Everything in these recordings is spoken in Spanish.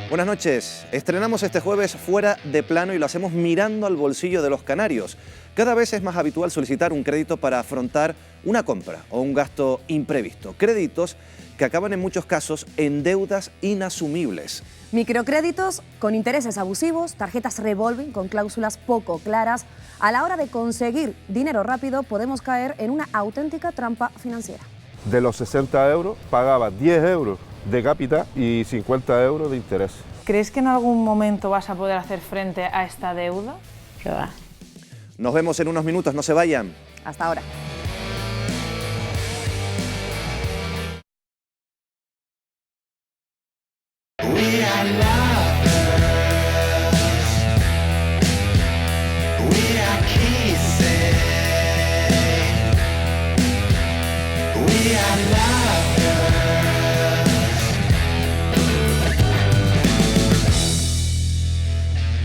Buenas noches. Estrenamos este jueves Fuera de Plano y lo hacemos mirando al bolsillo de los canarios. Cada vez es más habitual solicitar un crédito para afrontar una compra o un gasto imprevisto. Créditos que acaban en muchos casos en deudas inasumibles. Microcréditos con intereses abusivos, tarjetas revolving con cláusulas poco claras. A la hora de conseguir dinero rápido podemos caer en una auténtica trampa financiera. De los 60 euros pagaba 10 euros de capital y 50 euros de interés. ¿Crees que en algún momento vas a poder hacer frente a esta deuda? ¿Qué va? Nos vemos en unos minutos, no se vayan. Hasta ahora.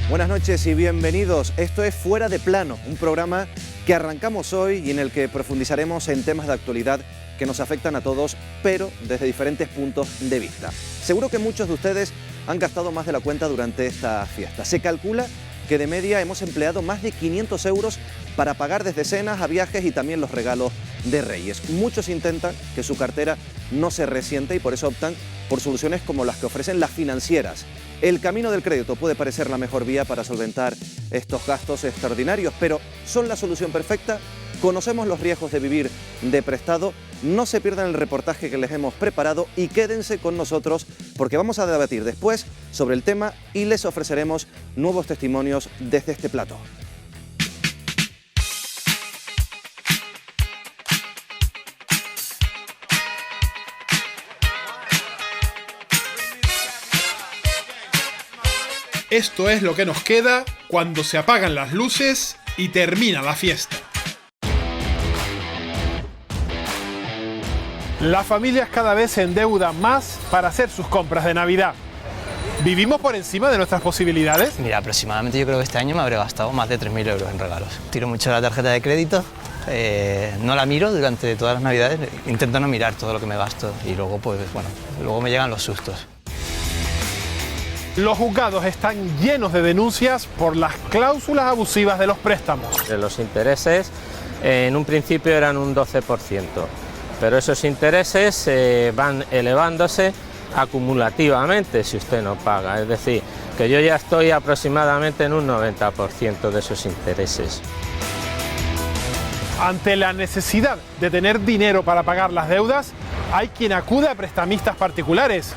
Buenas noches y bienvenidos. Esto es Fuera de Plano, un programa que arrancamos hoy y en el que profundizaremos en temas de actualidad que nos afectan a todos, pero desde diferentes puntos de vista. Seguro que muchos de ustedes han gastado más de la cuenta durante esta fiesta. Se calcula que de media hemos empleado más de 500 euros para pagar desde cenas a viajes y también los regalos de Reyes. Muchos intentan que su cartera no se resiente y por eso optan por soluciones como las que ofrecen las financieras. El camino del crédito puede parecer la mejor vía para solventar estos gastos extraordinarios, pero ¿son la solución perfecta? Conocemos los riesgos de vivir de prestado. No se pierdan el reportaje que les hemos preparado y quédense con nosotros porque vamos a debatir después sobre el tema y les ofreceremos nuevos testimonios desde este plató. Esto es lo que nos queda cuando se apagan las luces y termina la fiesta. Las familias cada vez se endeudan más para hacer sus compras de Navidad. ¿Vivimos por encima de nuestras posibilidades? Mira, aproximadamente yo creo que este año me habré gastado más de 3.000 euros en regalos. Tiro mucho la tarjeta de crédito, no la miro durante todas las Navidades, intento no mirar todo lo que me gasto y luego, pues bueno, luego me llegan los sustos. Los juzgados están llenos de denuncias por las cláusulas abusivas de los préstamos. Los intereses en un principio eran un 12%, pero esos intereses van elevándose acumulativamente si usted no paga. Es decir, que yo ya estoy aproximadamente en un 90% de esos intereses. Ante la necesidad de tener dinero para pagar las deudas, hay quien acude a prestamistas particulares,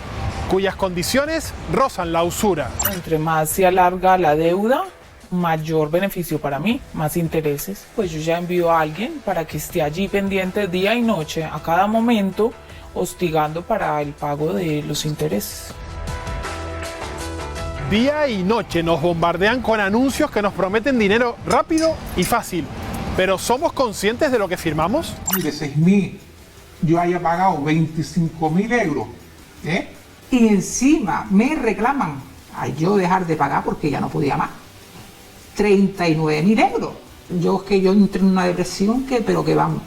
cuyas condiciones rozan la usura. Entre más se alarga la deuda, mayor beneficio para mí, más intereses. Pues yo ya envío a alguien para que esté allí pendiente día y noche, a cada momento, hostigando para el pago de los intereses. Día y noche nos bombardean con anuncios que nos prometen dinero rápido y fácil. ¿Pero somos conscientes de lo que firmamos? De 6.000, yo haya pagado 25.000 euros, y encima me reclaman a yo dejar de pagar porque ya no podía más. 39.000 euros. Yo entré en una depresión pero que vamos,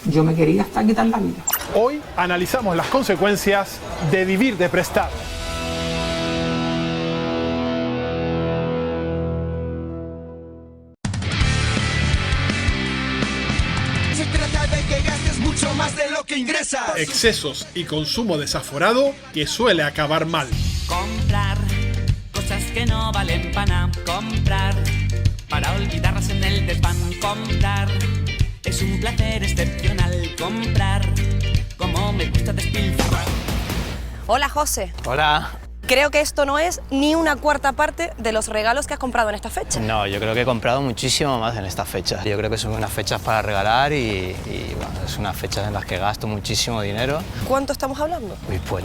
yo me quería hasta quitar la vida. Hoy analizamos las consecuencias de vivir de prestado. Se trata de que gastes mucho más de lo que ingresas. Excesos y consumo desaforado que suele acabar mal. Comprar cosas que no valen pana. Comprar para olvidarlas en el desván. Comprar es un placer excepcional. Comprar como me gusta despilfarrar. Hola, José. Hola. Creo que esto no es ni una cuarta parte de los regalos que has comprado en esta fecha. No, yo creo que he comprado muchísimo más en estas fechas. Yo creo que son unas fechas para regalar y bueno, es unas fechas en las que gasto muchísimo dinero. ¿Cuánto estamos hablando? Uy, pues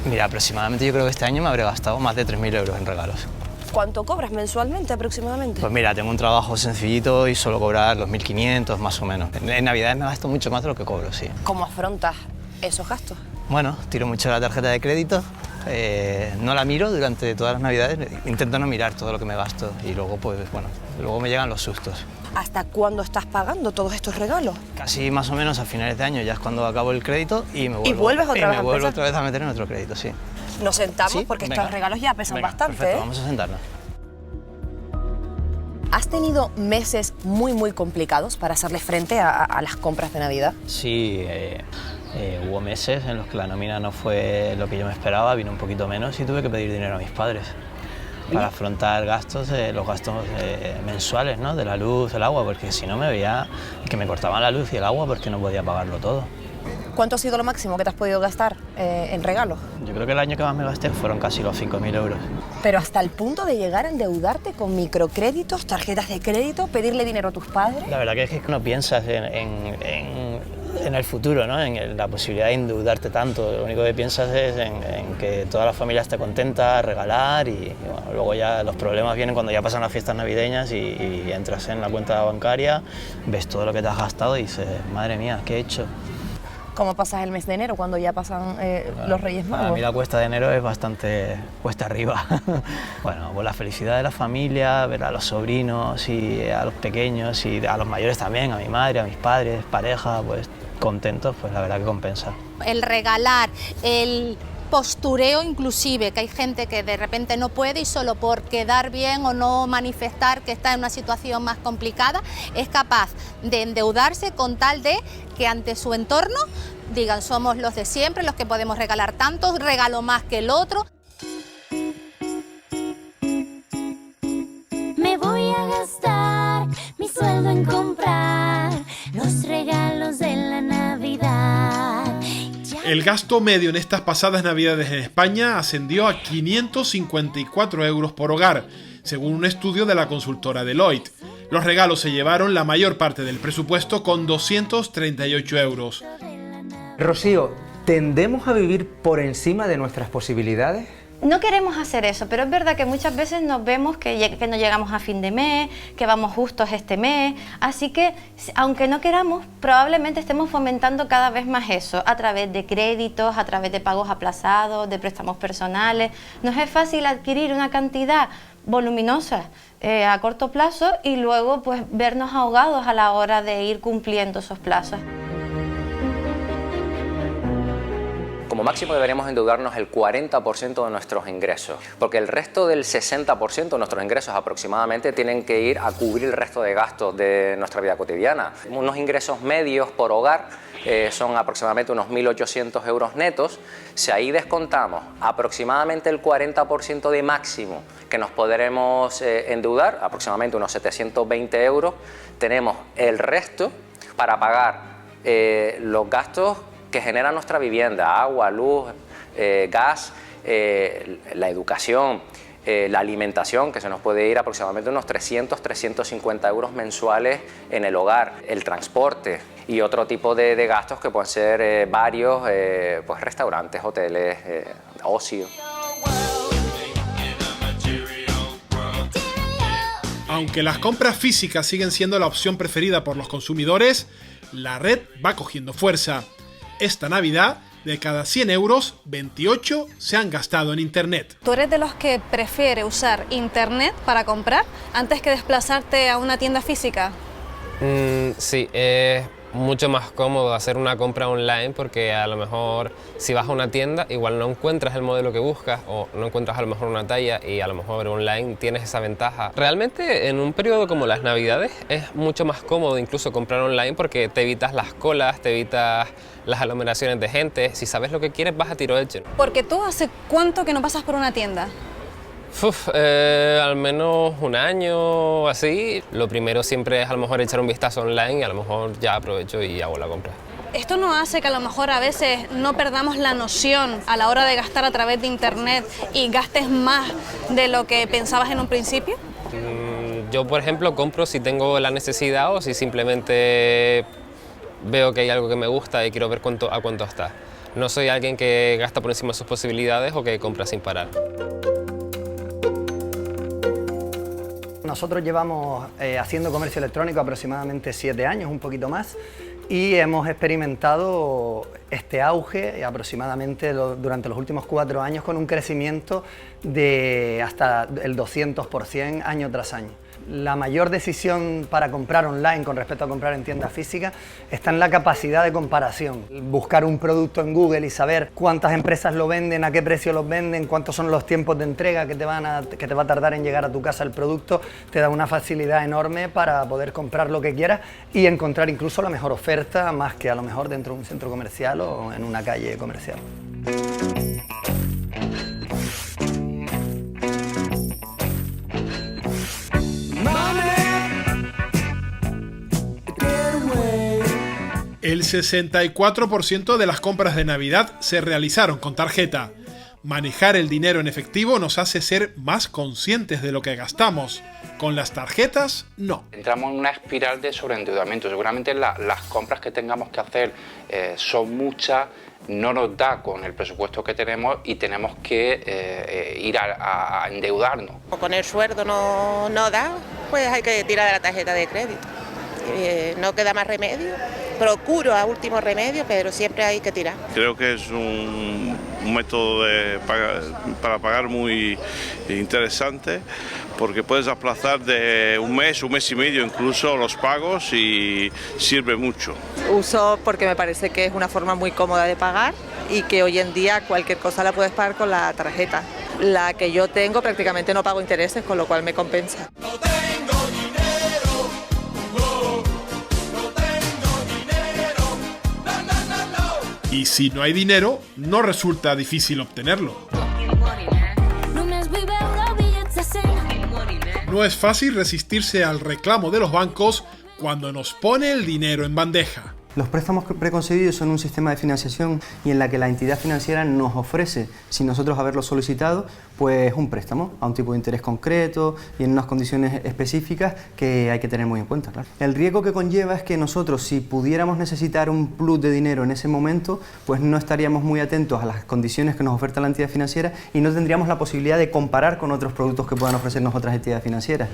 mira, aproximadamente yo creo que este año me habré gastado más de 3.000 euros en regalos. ¿Cuánto cobras mensualmente aproximadamente? Pues mira, tengo un trabajo sencillito y suelo cobrar los 1.500 más o menos. En Navidades me gasto mucho más de lo que cobro, sí. ¿Cómo afrontas esos gastos? Bueno, tiro mucho la tarjeta de crédito, no la miro durante todas las Navidades, intento no mirar todo lo que me gasto y luego, pues bueno, luego me llegan los sustos. ¿Hasta cuándo estás pagando todos estos regalos? Casi más o menos a finales de año ya es cuando acabo el crédito y me vuelvo, ¿Y vuelves otra vez a me vuelvo empezar? otra vez a meter en otro crédito, sí. Nos sentamos ¿Sí? porque Venga. estos regalos ya pesan Venga, bastante. Perfecto, vamos a sentarnos. ¿Has tenido meses muy complicados para hacerle frente a las compras de Navidad? Sí, hubo meses en los que la nómina no fue lo que yo me esperaba, vino un poquito menos y tuve que pedir dinero a mis padres para afrontar gastos, los gastos mensuales, ¿no? De la luz, el agua, porque si no me veía que me cortaban la luz y el agua porque no podía pagarlo todo. ¿Cuánto ha sido lo máximo que te has podido gastar en regalos? Yo creo que el año que más me gasté fueron casi los 5.000 euros. Pero hasta el punto de llegar a endeudarte con microcréditos, tarjetas de crédito, pedirle dinero a tus padres. La verdad que es que no piensas en el futuro, ¿no? En la posibilidad de endeudarte tanto. Lo único que piensas es en que toda la familia esté contenta, regalar y bueno, luego ya los problemas vienen cuando ya pasan las fiestas navideñas y entras en la cuenta bancaria, ves todo lo que te has gastado y dices, madre mía, ¿qué he hecho? ¿Cómo pasas el mes de enero cuando ya pasan los Reyes Magos? Para mí la cuesta de enero es bastante cuesta arriba. Bueno, pues la felicidad de la familia, ver a los sobrinos y a los pequeños y a los mayores también, a mi madre, a mis padres, pareja, pues contentos, pues la verdad que compensa. El regalar, el postureo inclusive, que hay gente que de repente no puede y solo por quedar bien o no manifestar que está en una situación más complicada, es capaz de endeudarse con tal de que ante su entorno digan somos los de siempre, los que podemos regalar tanto, regalo más que el otro. Me voy a gastar mi sueldo en comprar los regalos de la Navidad. El gasto medio en estas pasadas Navidades en España ascendió a 554 euros por hogar, según un estudio de la consultora Deloitte. Los regalos se llevaron la mayor parte del presupuesto con 238 euros. Rocío, ¿tendemos a vivir por encima de nuestras posibilidades? No queremos hacer eso, pero es verdad que muchas veces nos vemos que no llegamos a fin de mes, que vamos justos este mes, así que aunque no queramos, probablemente estemos fomentando cada vez más eso, a través de créditos, a través de pagos aplazados, de préstamos personales. Nos es fácil adquirir una cantidad voluminosa a corto plazo y luego pues vernos ahogados a la hora de ir cumpliendo esos plazos. Como máximo deberíamos endeudarnos el 40% de nuestros ingresos, porque el resto del 60% de nuestros ingresos aproximadamente tienen que ir a cubrir el resto de gastos de nuestra vida cotidiana. Unos ingresos medios por hogar son aproximadamente unos 1.800 euros netos. Si ahí descontamos aproximadamente el 40% de máximo que nos podremos endeudar, aproximadamente unos 720 euros, tenemos el resto para pagar los gastos que genera nuestra vivienda, agua, luz, gas, la educación, la alimentación, que se nos puede ir aproximadamente unos 300-350 euros mensuales en el hogar, el transporte y otro tipo de gastos que pueden ser varios, pues restaurantes, hoteles, ocio. Aunque las compras físicas siguen siendo la opción preferida por los consumidores, la red va cogiendo fuerza. Esta Navidad, de cada 100 euros, 28 se han gastado en Internet. ¿Tú eres de los que prefiere usar Internet para comprar antes que desplazarte a una tienda física? Sí, es mucho más cómodo hacer una compra online porque a lo mejor si vas a una tienda igual no encuentras el modelo que buscas o no encuentras a lo mejor una talla y a lo mejor online tienes esa ventaja. Realmente en un periodo como las Navidades es mucho más cómodo incluso comprar online porque te evitas las colas, te evitas las aglomeraciones de gente. Si sabes lo que quieres vas a tiro hecho. Porque tú ¿hace cuánto que no pasas por una tienda? Al menos un año así. Lo primero siempre es a lo mejor echar un vistazo online y a lo mejor ya aprovecho y hago la compra. ¿Esto no hace que a lo mejor a veces no perdamos la noción a la hora de gastar a través de Internet y gastes más de lo que pensabas en un principio? Yo, por ejemplo, compro si tengo la necesidad o si simplemente veo que hay algo que me gusta y quiero ver a cuánto está. No soy alguien que gasta por encima de sus posibilidades o que compra sin parar. Nosotros llevamos haciendo comercio electrónico aproximadamente 7 años, un poquito más, y hemos experimentado este auge aproximadamente durante los últimos 4 años con un crecimiento de hasta el 200% año tras año. La mayor decisión para comprar online con respecto a comprar en tienda física está en la capacidad de comparación. Buscar un producto en Google y saber cuántas empresas lo venden, a qué precio los venden, cuántos son los tiempos de entrega que te va a tardar en llegar a tu casa el producto, te da una facilidad enorme para poder comprar lo que quieras y encontrar incluso la mejor oferta, más que a lo mejor dentro de un centro comercial o en una calle comercial. El 64% de las compras de Navidad se realizaron con tarjeta. Manejar el dinero en efectivo nos hace ser más conscientes de lo que gastamos. Con las tarjetas, no. Entramos en una espiral de sobreendeudamiento. Seguramente las compras que tengamos que hacer son muchas, no nos da con el presupuesto que tenemos y tenemos que ir a endeudarnos. Con el sueldo no da, pues hay que tirar de la tarjeta de crédito. No queda más remedio. Procuro a último remedio, pero siempre hay que tirar. Creo que es un método para pagar muy interesante, porque puedes aplazar de un mes y medio incluso los pagos y sirve mucho. Uso porque me parece que es una forma muy cómoda de pagar y que hoy en día cualquier cosa la puedes pagar con la tarjeta. La que yo tengo prácticamente no pago intereses, con lo cual me compensa. Y si no hay dinero, no resulta difícil obtenerlo. No es fácil resistirse al reclamo de los bancos cuando nos pone el dinero en bandeja. Los préstamos preconcebidos son un sistema de financiación y en la que la entidad financiera nos ofrece, sin nosotros haberlo solicitado, pues un préstamo a un tipo de interés concreto y en unas condiciones específicas que hay que tener muy en cuenta, claro. El riesgo que conlleva es que nosotros, si pudiéramos necesitar un plus de dinero en ese momento, pues no estaríamos muy atentos a las condiciones que nos oferta la entidad financiera y no tendríamos la posibilidad de comparar con otros productos que puedan ofrecernos otras entidades financieras.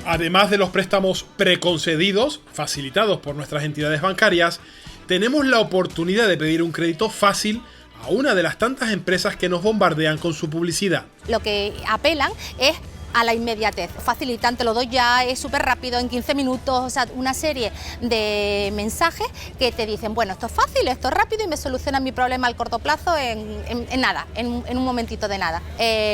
Además de los préstamos preconcedidos, facilitados por nuestras entidades bancarias, tenemos la oportunidad de pedir un crédito fácil a una de las tantas empresas que nos bombardean con su publicidad. Lo que apelan es a la inmediatez, facilitan, te lo doy ya, es súper rápido, en 15 minutos, o sea, una serie de mensajes que te dicen, bueno, esto es fácil, esto es rápido y me soluciona mi problema al corto plazo en nada, en un momentito de nada.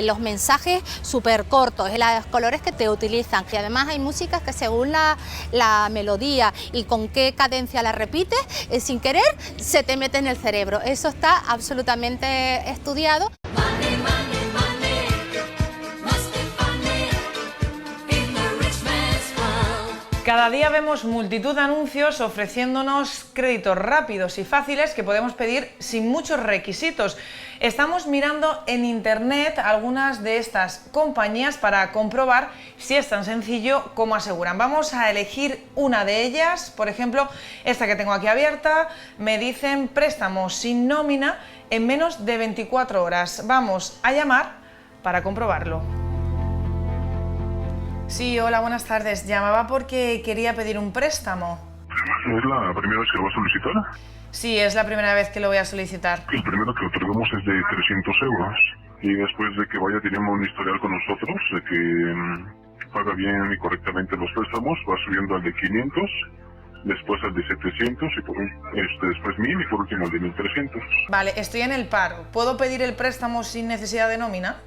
Los mensajes súper cortos, los colores que te utilizan, y además hay músicas que según la melodía y con qué cadencia la repites, sin querer se te mete en el cerebro. Eso está absolutamente estudiado. Cada día vemos multitud de anuncios ofreciéndonos créditos rápidos y fáciles que podemos pedir sin muchos requisitos. Estamos mirando en internet algunas de estas compañías para comprobar si es tan sencillo como aseguran. Vamos a elegir una de ellas, por ejemplo, esta que tengo aquí abierta. Me dicen préstamos sin nómina en menos de 24 horas. Vamos a llamar para comprobarlo. Sí, hola, buenas tardes. Llamaba porque quería pedir un préstamo. ¿Es la primera vez que lo va a solicitar? Sí, es la primera vez que lo voy a solicitar. El primero que otorgamos es de 300 euros y después de que vaya teniendo un historial con nosotros, de que paga bien y correctamente los préstamos, va subiendo al de 500, después al de 700 y después 1000 y por último al de 1300. Vale, estoy en el paro. ¿Puedo pedir el préstamo sin necesidad de nómina?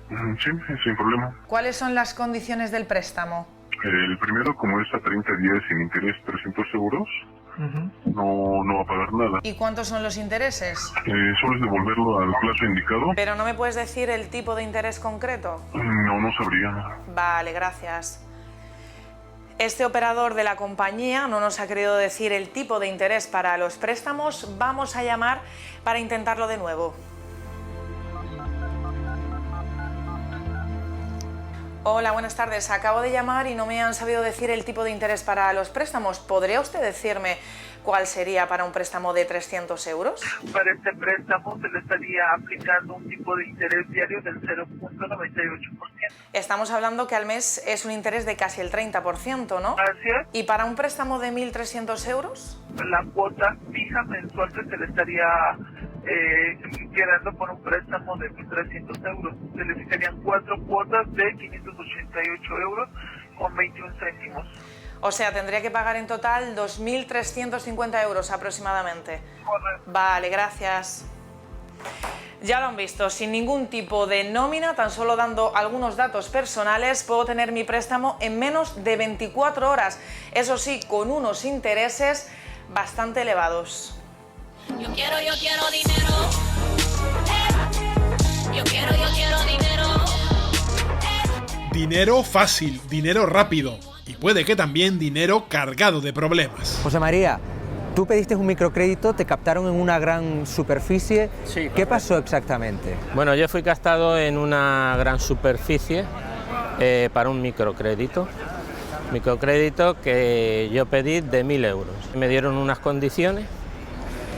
Sí, sin problema. ¿Cuáles son las condiciones del préstamo? El primero, como es a 30 días sin interés 300 euros, no va a pagar nada. ¿Y cuántos son los intereses? Solo es devolverlo al plazo indicado. ¿Pero no me puedes decir el tipo de interés concreto? No sabría. Vale, gracias. Este operador de la compañía no nos ha querido decir el tipo de interés para los préstamos. Vamos a llamar para intentarlo de nuevo. Hola, buenas tardes. Acabo de llamar y no me han sabido decir el tipo de interés para los préstamos. ¿Podría usted decirme cuál sería para un préstamo de 300 euros? Para este préstamo se le estaría aplicando un tipo de interés diario del 0.98%. Estamos hablando que al mes es un interés de casi el 30%, ¿no? Así es. ¿Y para un préstamo de 1.300 euros? La cuota fija mensual que se le estaría quedando por un préstamo de 1.300 euros. Se le fijarían 4 cuotas de 588 euros con 21 céntimos. O sea, tendría que pagar en total 2.350 euros aproximadamente. Correcto. Vale, gracias. Ya lo han visto, sin ningún tipo de nómina, tan solo dando algunos datos personales, puedo tener mi préstamo en menos de 24 horas. Eso sí, con unos intereses bastante elevados. Yo quiero dinero. Yo quiero dinero. Dinero fácil, dinero rápido y puede que también dinero cargado de problemas. José María, tú pediste un microcrédito, te captaron en una gran superficie. Sí, ¿Qué pasó exactamente? Bueno, yo fui captado en una gran superficie para un microcrédito. Microcrédito que yo pedí de 1.000 euros. Me dieron unas condiciones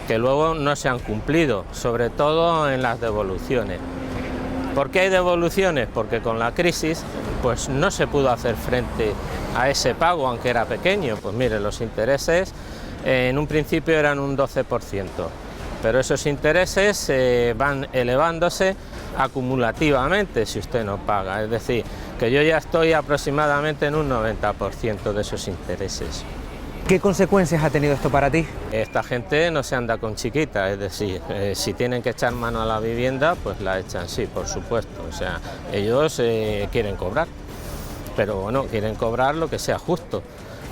que luego no se han cumplido, sobre todo en las devoluciones. ¿Por qué hay devoluciones? Porque con la crisis pues no se pudo hacer frente a ese pago, aunque era pequeño. Pues mire, los intereses en un principio eran un 12%, pero esos intereses van elevándose acumulativamente si usted no paga. Es decir, que yo ya estoy aproximadamente en un 90% de esos intereses. ¿Qué consecuencias ha tenido esto para ti? Esta gente no se anda con chiquita, es decir, si tienen que echar mano a la vivienda, pues la echan, sí, por supuesto. O sea, ellos quieren cobrar, pero bueno, quieren cobrar lo que sea justo,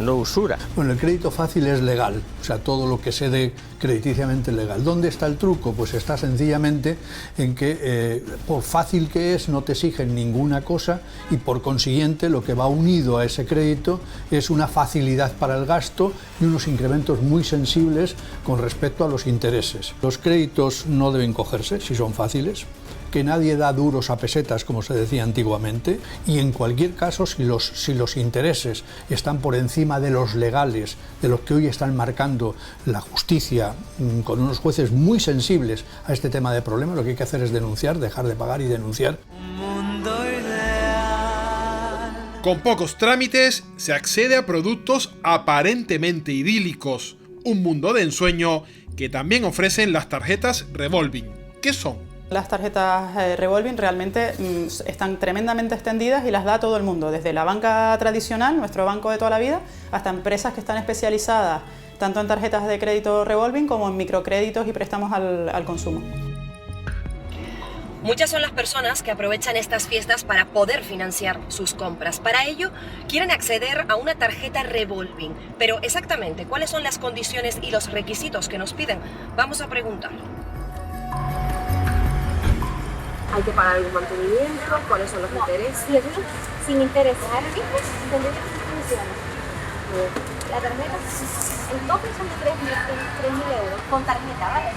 no usura. Bueno, el crédito fácil es legal, o sea, todo lo que se dé crediticiamente es legal. ¿Dónde está el truco? Pues está sencillamente en que por fácil que es, no te exigen ninguna cosa y por consiguiente lo que va unido a ese crédito es una facilidad para el gasto y unos incrementos muy sensibles con respecto a los intereses. Los créditos no deben cogerse si son fáciles, que nadie da duros a pesetas, como se decía antiguamente, y en cualquier caso, si los intereses están por encima de los legales, de los que hoy están marcando la justicia, con unos jueces muy sensibles a este tema de problemas, lo que hay que hacer es denunciar, dejar de pagar y denunciar. Con pocos trámites se accede a productos aparentemente idílicos, un mundo de ensueño que también ofrecen las tarjetas revolving. ¿Qué son? Las tarjetas revolving realmente están tremendamente extendidas y las da todo el mundo, desde la banca tradicional, nuestro banco de toda la vida, hasta empresas que están especializadas tanto en tarjetas de crédito revolving como en microcréditos y préstamos al consumo. Muchas son las personas que aprovechan estas fiestas para poder financiar sus compras. Para ello, quieren acceder a una tarjeta revolving. Pero exactamente, ¿cuáles son las condiciones y los requisitos que nos piden? Vamos a preguntar. ¿Hay que pagar algún mantenimiento? ¿Cuáles son los intereses? Sí, eso sin intereses. Ahora mismo tendría que condiciones. La tarjeta, el tope son de 3.000 euros con tarjeta, ¿vale?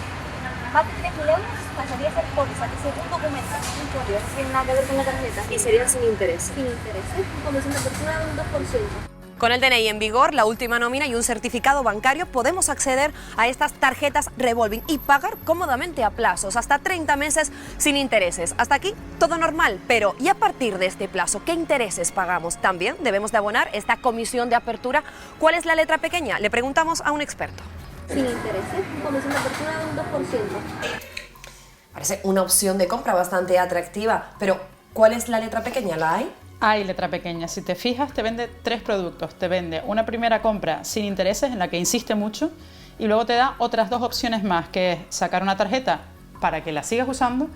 Más de 3.000 euros pasaría a ser póliza, que es un documento, un folio, no tiene nada que ver con la tarjeta. Y serían sin intereses. Sin intereses, comisión de apertura de un 2%. Con el DNI en vigor, la última nómina y un certificado bancario podemos acceder a estas tarjetas revolving y pagar cómodamente a plazos, hasta 30 meses sin intereses. Hasta aquí todo normal, pero ¿y a partir de este plazo qué intereses pagamos? También debemos de abonar esta comisión de apertura. ¿Cuál es la letra pequeña? Le preguntamos a un experto. Sin intereses, comisión de apertura de un 2%. Parece una opción de compra bastante atractiva, pero ¿cuál es la letra pequeña? ¿La hay? Hay letra pequeña. Si te fijas, te vende 3 productos. Te vende una primera compra sin intereses, en la que insiste mucho, y luego te da otras 2 opciones más, que es sacar una tarjeta para que la sigas usando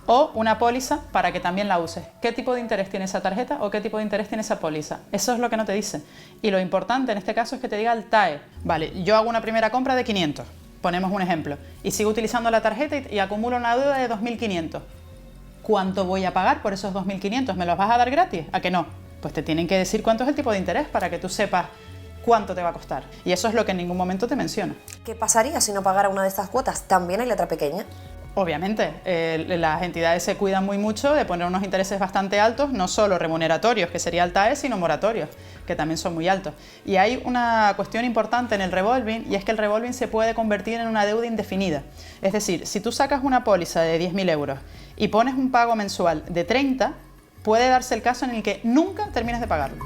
o una póliza para que también la uses. ¿Qué tipo de interés tiene esa tarjeta o qué tipo de interés tiene esa póliza? Eso es lo que no te dice. Y lo importante en este caso es que te diga el TAE. Vale, yo hago una primera compra de 500, ponemos un ejemplo, y sigo utilizando la tarjeta y acumulo una deuda de 2.500. ¿Cuánto voy a pagar por esos 2.500? ¿Me los vas a dar gratis? ¿A que no? Pues te tienen que decir cuánto es el tipo de interés para que tú sepas cuánto te va a costar. Y eso es lo que en ningún momento te menciona. ¿Qué pasaría si no pagara una de estas cuotas? ¿También hay letra pequeña? Obviamente, las entidades se cuidan muy mucho de poner unos intereses bastante altos, no solo remuneratorios, que sería el TAE, sino moratorios, que también son muy altos. Y hay una cuestión importante en el revolving, y es que el revolving se puede convertir en una deuda indefinida. Es decir, si tú sacas una póliza de 10.000 euros y pones un pago mensual de 30, puede darse el caso en el que nunca termines de pagarlo.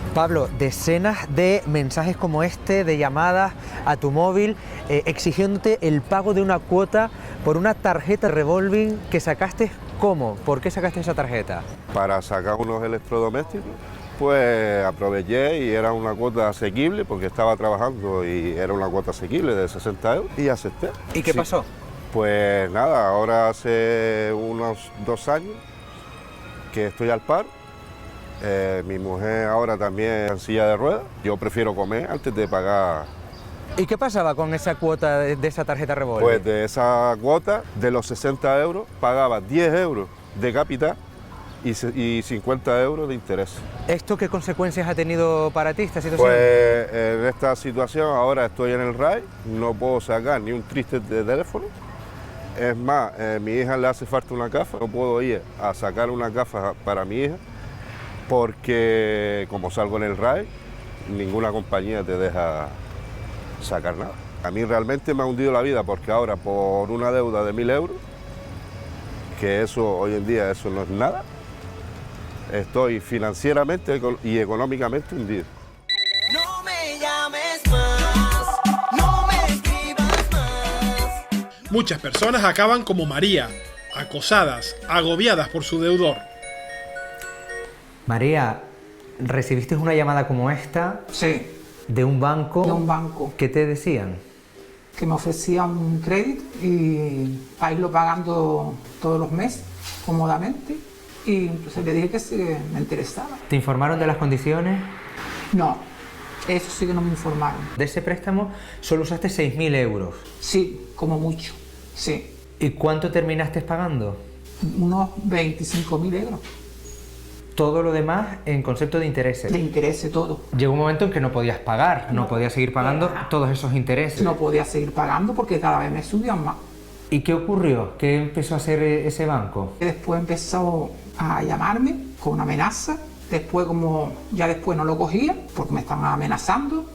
Pablo, decenas de mensajes como este, de llamadas a tu móvil, exigiéndote el pago de una cuota por una tarjeta revolving que sacaste. ¿Cómo? ¿Por qué sacaste esa tarjeta? Para sacar unos electrodomésticos, pues aproveché y era una cuota asequible porque estaba trabajando y era una cuota asequible de 60 euros y acepté. ¿Y qué pasó? Pues nada, ahora hace unos 2 años que estoy al paro. Mi mujer ahora también en silla de ruedas. Yo prefiero comer antes de pagar. ¿Y qué pasaba con esa cuota de esa tarjeta revolving? Pues de esa cuota, de los 60 euros, pagaba 10 euros de capital y 50 euros de interés. ¿Esto qué consecuencias ha tenido para ti esta situación? Pues en esta situación ahora estoy en el RAI, no puedo sacar ni un triste de teléfono. Es más, a mi hija le hace falta una gafa, no puedo ir a sacar una gafa para mi hija porque como salgo en el RAI, ninguna compañía te deja sacar nada. A mí realmente me ha hundido la vida porque ahora por una deuda de 1.000 euros, que eso hoy en día eso no es nada, estoy financieramente y económicamente hundido. No me llames más, no me escribas más. Muchas personas acaban como María, acosadas, agobiadas por su deudor. María, ¿recibiste una llamada como esta? Sí. ¿De un banco? De un banco. ¿Qué te decían? Que me ofrecían un crédito y para irlo pagando todos los meses, cómodamente. Y entonces le dije que sí, me interesaba. ¿Te informaron de las condiciones? No, eso sí que no me informaron. De ese préstamo solo usaste 6.000 euros. Sí, como mucho, sí. ¿Y cuánto terminaste pagando? Unos 25.000 euros. Todo lo demás en concepto de intereses. De intereses, todo. Llegó un momento en que no podías pagar, no podías seguir pagando todos esos intereses. No podía seguir pagando porque cada vez me subían más. ¿Y qué ocurrió? ¿Qué empezó a hacer ese banco? Después empezó a llamarme con una amenaza. Después, como ya después no lo cogía porque me estaban amenazando,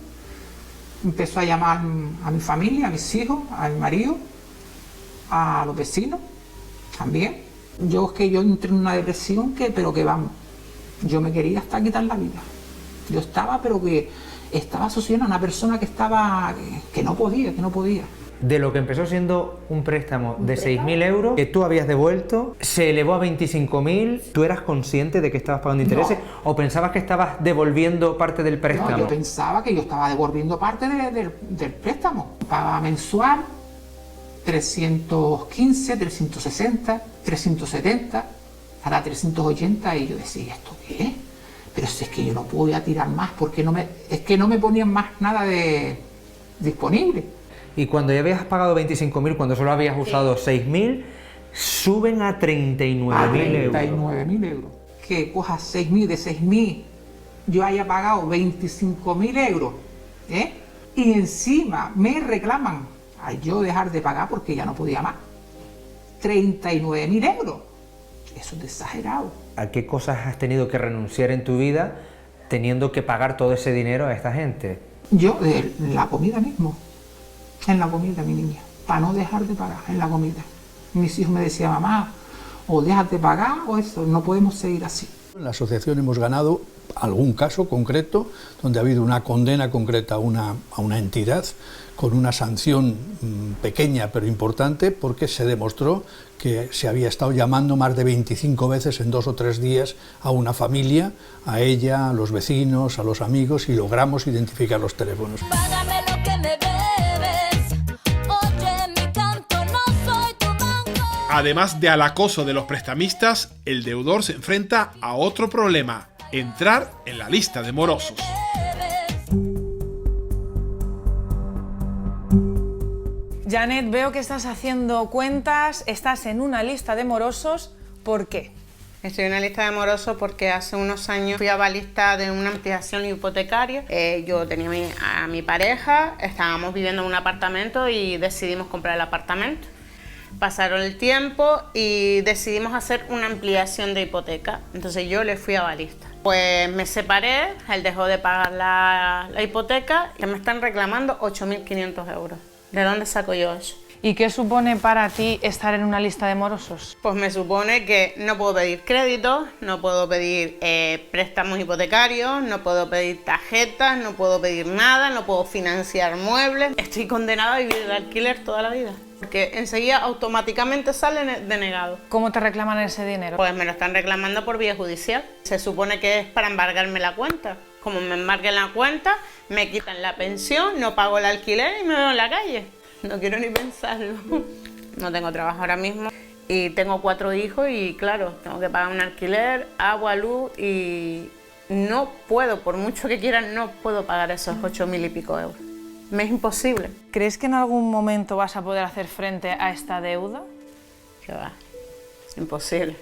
empezó a llamar a mi familia, a mis hijos, a mi marido, a los vecinos también. Yo entré en una depresión pero que vamos, yo me quería hasta quitar la vida. Yo estaba, pero que estaba asociada a una persona que no podía. De lo que empezó siendo un préstamo de 6.000 euros que tú habías devuelto, se elevó a 25.000. ¿Tú eras consciente de que estabas pagando intereses o pensabas que estabas devolviendo parte del préstamo? No, yo pensaba que yo estaba devolviendo parte del préstamo. Pagaba mensual 315, 360, 370, hasta 380 y yo decía, ¿esto qué es? Pero si es que yo no podía tirar más porque no me ponían más nada disponible. Y cuando ya habías pagado 25.000, cuando solo habías usado 6.000, suben a 39.000 euros. 39.000 euros. Que cojas 6.000, de 6.000 yo haya pagado 25.000 euros, y encima me reclaman a yo dejar de pagar porque ya no podía más. 39.000 euros. Eso es exagerado. ¿A qué cosas has tenido que renunciar en tu vida teniendo que pagar todo ese dinero a esta gente? Yo, la comida mismo. En la comida, mi niña. Para no dejar de pagar en la comida. Mis hijos me decían, mamá, o dejas de pagar o eso, no podemos seguir así. En la asociación hemos ganado algún caso concreto donde ha habido una condena concreta a una entidad con una sanción pequeña pero importante porque se demostró que se había estado llamando más de 25 veces en 2 o 3 días a una familia, a ella, a los vecinos, a los amigos y logramos identificar los teléfonos. Págame lo que me debes, oye mi canto, no soy tu banco. Además de al acoso de los prestamistas, el deudor se enfrenta a otro problema: entrar en la lista de morosos. Janet, veo que estás haciendo cuentas, estás en una lista de morosos. ¿Por qué? Estoy en una lista de morosos porque hace unos años fui avalista de una ampliación hipotecaria. Yo tenía a mi pareja, estábamos viviendo en un apartamento y decidimos comprar el apartamento. Pasaron el tiempo y decidimos hacer una ampliación de hipoteca. Entonces yo le fui avalista. Pues me separé, él dejó de pagar la hipoteca y me están reclamando 8.500 euros. ¿De dónde saco yo eso? ¿Y qué supone para ti estar en una lista de morosos? Pues me supone que no puedo pedir créditos, no puedo pedir préstamos hipotecarios, no puedo pedir tarjetas, no puedo pedir nada, no puedo financiar muebles. Estoy condenada a vivir de alquiler toda la vida, porque enseguida automáticamente sale denegado. ¿Cómo te reclaman ese dinero? Pues me lo están reclamando por vía judicial. Se supone que es para embargarme la cuenta. Como me embarguen la cuenta, me quitan la pensión, no pago el alquiler y me veo en la calle. No quiero ni pensarlo. No tengo trabajo ahora mismo y tengo 4 hijos y claro, tengo que pagar un alquiler, agua, luz y no puedo, por mucho que quiera, no puedo pagar esos 8.000 y pico euros. Me es imposible. ¿Crees que en algún momento vas a poder hacer frente a esta deuda? Que va, imposible.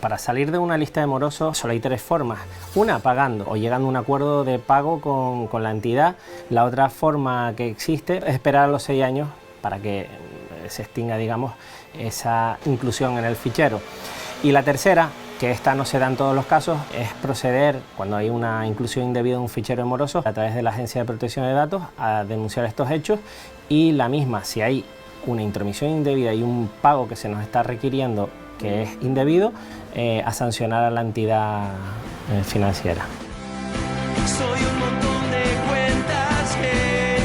Para salir de una lista de morosos solo hay 3 formas. Una, pagando o llegando a un acuerdo de pago con la entidad. La otra forma que existe es esperar a los 6 años para que se extinga, digamos, esa inclusión en el fichero. Y la tercera, que esta no se da en todos los casos, es proceder, cuando hay una inclusión indebida en un fichero de morosos, a través de la Agencia de Protección de Datos, a denunciar estos hechos y la misma, si hay una intromisión indebida y un pago que se nos está requiriendo que es indebido, a sancionar a la entidad financiera. Soy un montón de cuentas que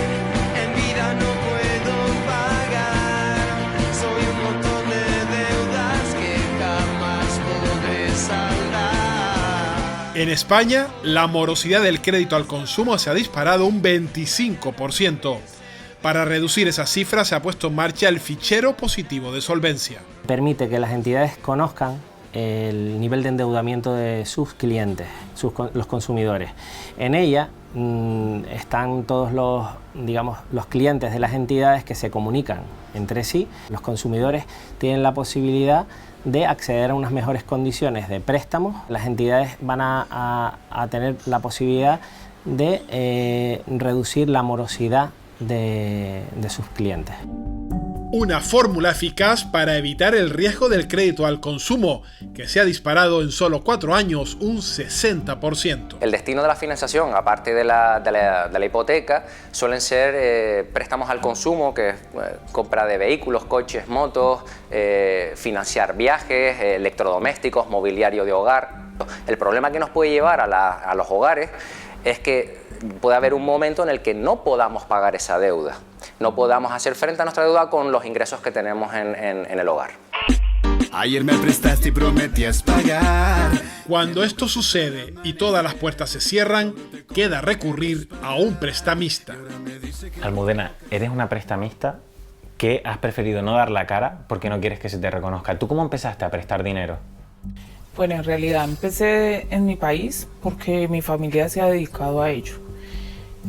en vida no puedo pagar. Soy un montón de deudas que jamás podré saldar. En España, la morosidad del crédito al consumo se ha disparado un 25%. Para reducir esa cifra se ha puesto en marcha el fichero positivo de solvencia. Permite que las entidades conozcan el nivel de endeudamiento de sus clientes, los consumidores. En ella están todos los clientes de las entidades que se comunican entre sí. Los consumidores tienen la posibilidad de acceder a unas mejores condiciones de préstamos. Las entidades van a tener la posibilidad de reducir la morosidad de sus clientes. Una fórmula eficaz para evitar el riesgo del crédito al consumo, que se ha disparado en solo 4 años un 60%. El destino de la financiación, aparte de la hipoteca, suelen ser préstamos al consumo, que es compra de vehículos, coches, motos, financiar viajes, electrodomésticos, mobiliario de hogar. El problema que nos puede llevar a los hogares es que puede haber un momento en el que no podamos pagar esa deuda, no podamos hacer frente a nuestra deuda con los ingresos que tenemos en el hogar. Ayer me prestaste y prometías pagar. Cuando esto sucede y todas las puertas se cierran, queda recurrir a un prestamista. Almudena, eres una prestamista que has preferido no dar la cara porque no quieres que se te reconozca. ¿Tú cómo empezaste a prestar dinero? Bueno, en realidad empecé en mi país porque mi familia se ha dedicado a ello.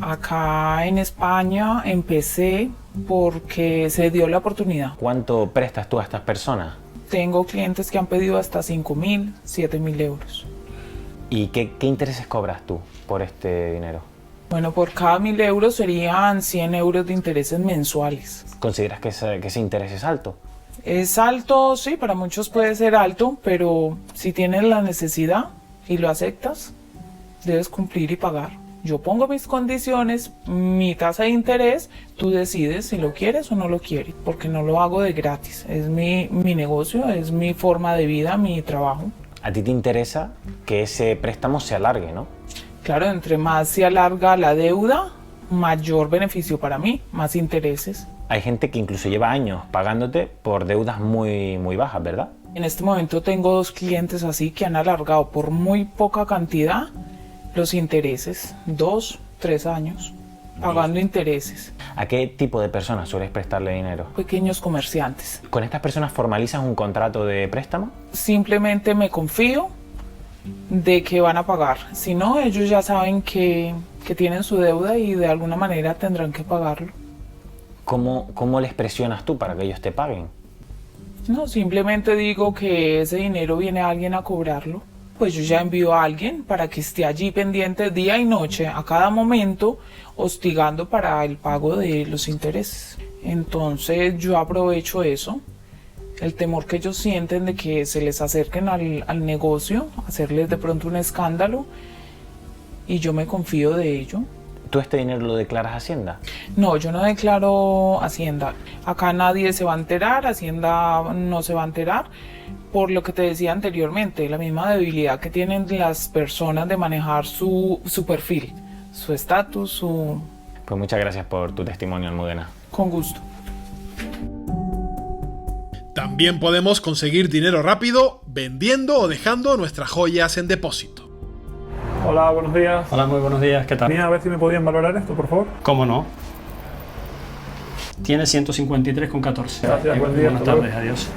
Acá en España empecé porque se dio la oportunidad. ¿Cuánto prestas tú a estas personas? Tengo clientes que han pedido hasta 5.000, 7.000 euros. ¿Y qué intereses cobras tú por este dinero? Bueno, por cada 1.000 euros serían 100 euros de intereses mensuales. ¿Consideras que ese interés es alto? Es alto, sí, para muchos puede ser alto, pero si tienes la necesidad y lo aceptas, debes cumplir y pagar. Yo pongo mis condiciones, mi tasa de interés, tú decides si lo quieres o no lo quieres, porque no lo hago de gratis. Es mi negocio, es mi forma de vida, mi trabajo. A ti te interesa que ese préstamo se alargue, ¿no? Claro, entre más se alarga la deuda, mayor beneficio para mí, más intereses. Hay gente que incluso lleva años pagándote por deudas muy bajas, ¿verdad? En este momento tengo 2 clientes así que han alargado por muy poca cantidad los intereses, 2, 3 años, pagando intereses. ¿A qué tipo de personas sueles prestarle dinero? Pequeños comerciantes. ¿Con estas personas formalizas un contrato de préstamo? Simplemente me confío de que van a pagar. Si no, ellos ya saben que tienen su deuda y de alguna manera tendrán que pagarlo. ¿Cómo les presionas tú para que ellos te paguen? No, simplemente digo que ese dinero viene alguien a cobrarlo. Pues yo ya envío a alguien para que esté allí pendiente día y noche, a cada momento, hostigando para el pago de los intereses. Entonces yo aprovecho eso, el temor que ellos sienten de que se les acerquen al negocio, hacerles de pronto un escándalo, y yo me confío de ello. ¿Tú este dinero lo declaras a Hacienda? No, yo no declaro Hacienda. Acá nadie se va a enterar, Hacienda no se va a enterar, por lo que te decía anteriormente, la misma debilidad que tienen las personas de manejar su perfil, su estatus, su... Pues muchas gracias por tu testimonio, Almudena. Con gusto. También podemos conseguir dinero rápido vendiendo o dejando nuestras joyas en depósito. Hola, buenos días. Hola, muy buenos días, ¿qué tal? Mira, a ver si me podían valorar esto, por favor. ¿Cómo no? Tiene 153,14. Gracias, buen día. Buenas tardes, adiós.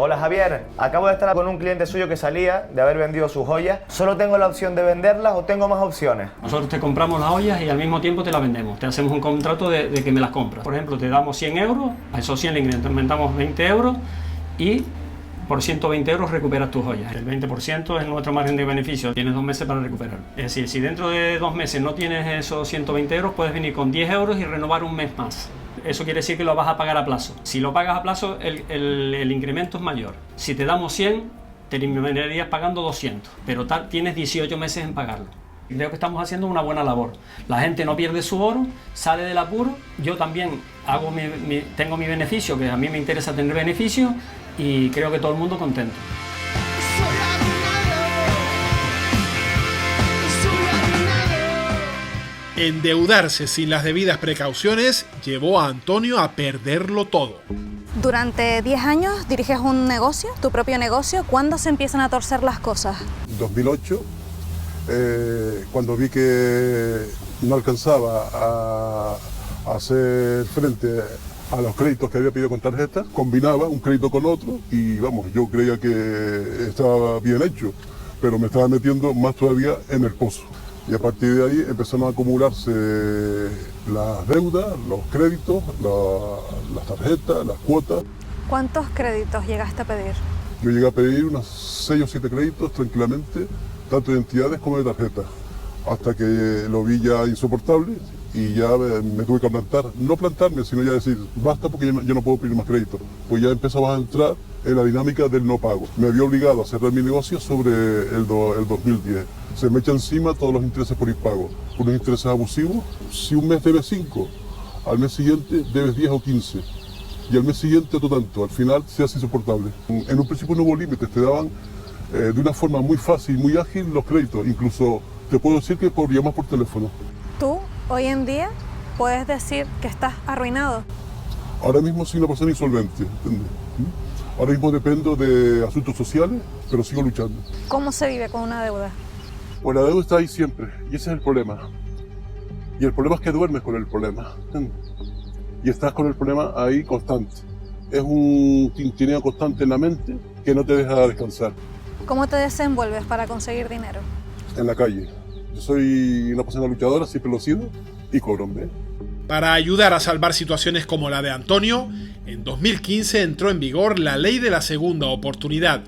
Hola Javier, acabo de estar con un cliente suyo que salía de haber vendido sus joyas. ¿Solo tengo la opción de venderlas o tengo más opciones? Nosotros te compramos las joyas y al mismo tiempo te las vendemos. Te hacemos un contrato de que me las compras. Por ejemplo, te damos 100 euros, a esos 100 le incrementamos 20 euros y por 120 euros recuperas tus joyas. El 20% es nuestro margen de beneficio. Tienes 2 meses para recuperar. Es decir, si dentro de 2 meses no tienes esos 120 euros, puedes venir con 10 euros y renovar un mes más. Eso quiere decir que lo vas a pagar a plazo. Si lo pagas a plazo, el incremento es mayor. Si te damos 100, terminarías pagando 200, pero tienes 18 meses en pagarlo. Creo que estamos haciendo una buena labor. La gente no pierde su oro, sale del apuro. Yo también tengo mi beneficio, que a mí me interesa tener beneficio, y creo que todo el mundo contento. Endeudarse sin las debidas precauciones llevó a Antonio a perderlo todo. Durante 10 años diriges un negocio, tu propio negocio. ¿Cuándo se empiezan a torcer las cosas? 2008, cuando vi que no alcanzaba a hacer frente a los créditos que había pedido con tarjeta, combinaba un crédito con otro y vamos, yo creía que estaba bien hecho, pero me estaba metiendo más todavía en el pozo. Y a partir de ahí empezaron a acumularse las deudas, los créditos, las tarjetas, las cuotas. ¿Cuántos créditos llegaste a pedir? Yo llegué a pedir unos 6 o 7 créditos tranquilamente, tanto de entidades como de tarjetas, hasta que lo vi ya insoportable y ya me tuve que no plantarme, sino ya decir, basta porque yo no puedo pedir más crédito. Pues ya empezaba a entrar en la dinámica del no pago. Me había obligado a cerrar mi negocio sobre el 2010. Se me echa encima todos los intereses por impago, unos intereses abusivos. Si un mes debes 5, al mes siguiente debes 10 o 15. Y al mes siguiente otro tanto, al final se hace insoportable. En un principio no hubo límites, te daban de una forma muy fácil, muy ágil los créditos. Incluso te puedo decir que por llamar por teléfono. ¿Tú, hoy en día, puedes decir que estás arruinado? Ahora mismo soy una persona insolvente, ¿entiendes? Ahora mismo dependo de asuntos sociales, pero sigo luchando. ¿Cómo se vive con una deuda? Pues la deuda está ahí siempre, y ese es el problema. Y el problema es que duermes con el problema, ¿entiendes? Y estás con el problema ahí constante. Es un tintineo constante en la mente que no te deja descansar. ¿Cómo te desenvuelves para conseguir dinero? En la calle. Yo soy una persona luchadora, siempre lo he sido, y cobro un mes. Para ayudar a salvar situaciones como la de Antonio, en 2015 entró en vigor la Ley de la Segunda Oportunidad.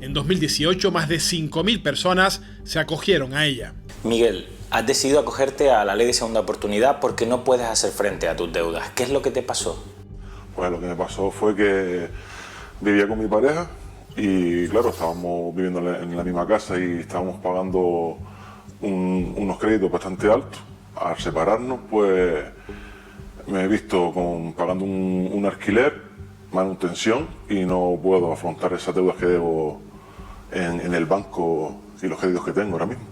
En 2018 más de 5.000 personas se acogieron a ella. Miguel, has decidido acogerte a la Ley de Segunda Oportunidad porque no puedes hacer frente a tus deudas. ¿Qué es lo que te pasó? Pues lo que me pasó fue que vivía con mi pareja y claro, estábamos viviendo en la misma casa y estábamos pagando unos créditos bastante altos. Al separarnos, pues me he visto pagando un alquiler, manutención, y no puedo afrontar esas deudas que debo en el banco y los créditos que tengo ahora mismo.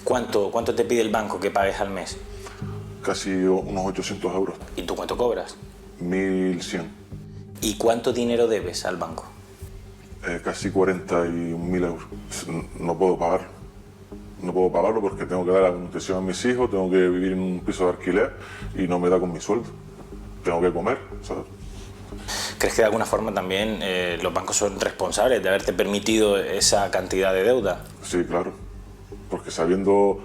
¿Cuánto te pide el banco que pagues al mes? Casi unos 800 euros. ¿Y tú cuánto cobras? 1.100. ¿Y cuánto dinero debes al banco? Casi 41.000 euros. No puedo pagarlo. No puedo pagarlo porque tengo que dar la manutención a mis hijos, tengo que vivir en un piso de alquiler y no me da con mi sueldo. Tengo que comer, ¿sabes? ¿Crees que de alguna forma también los bancos son responsables de haberte permitido esa cantidad de deuda? Sí, claro. Porque sabiendo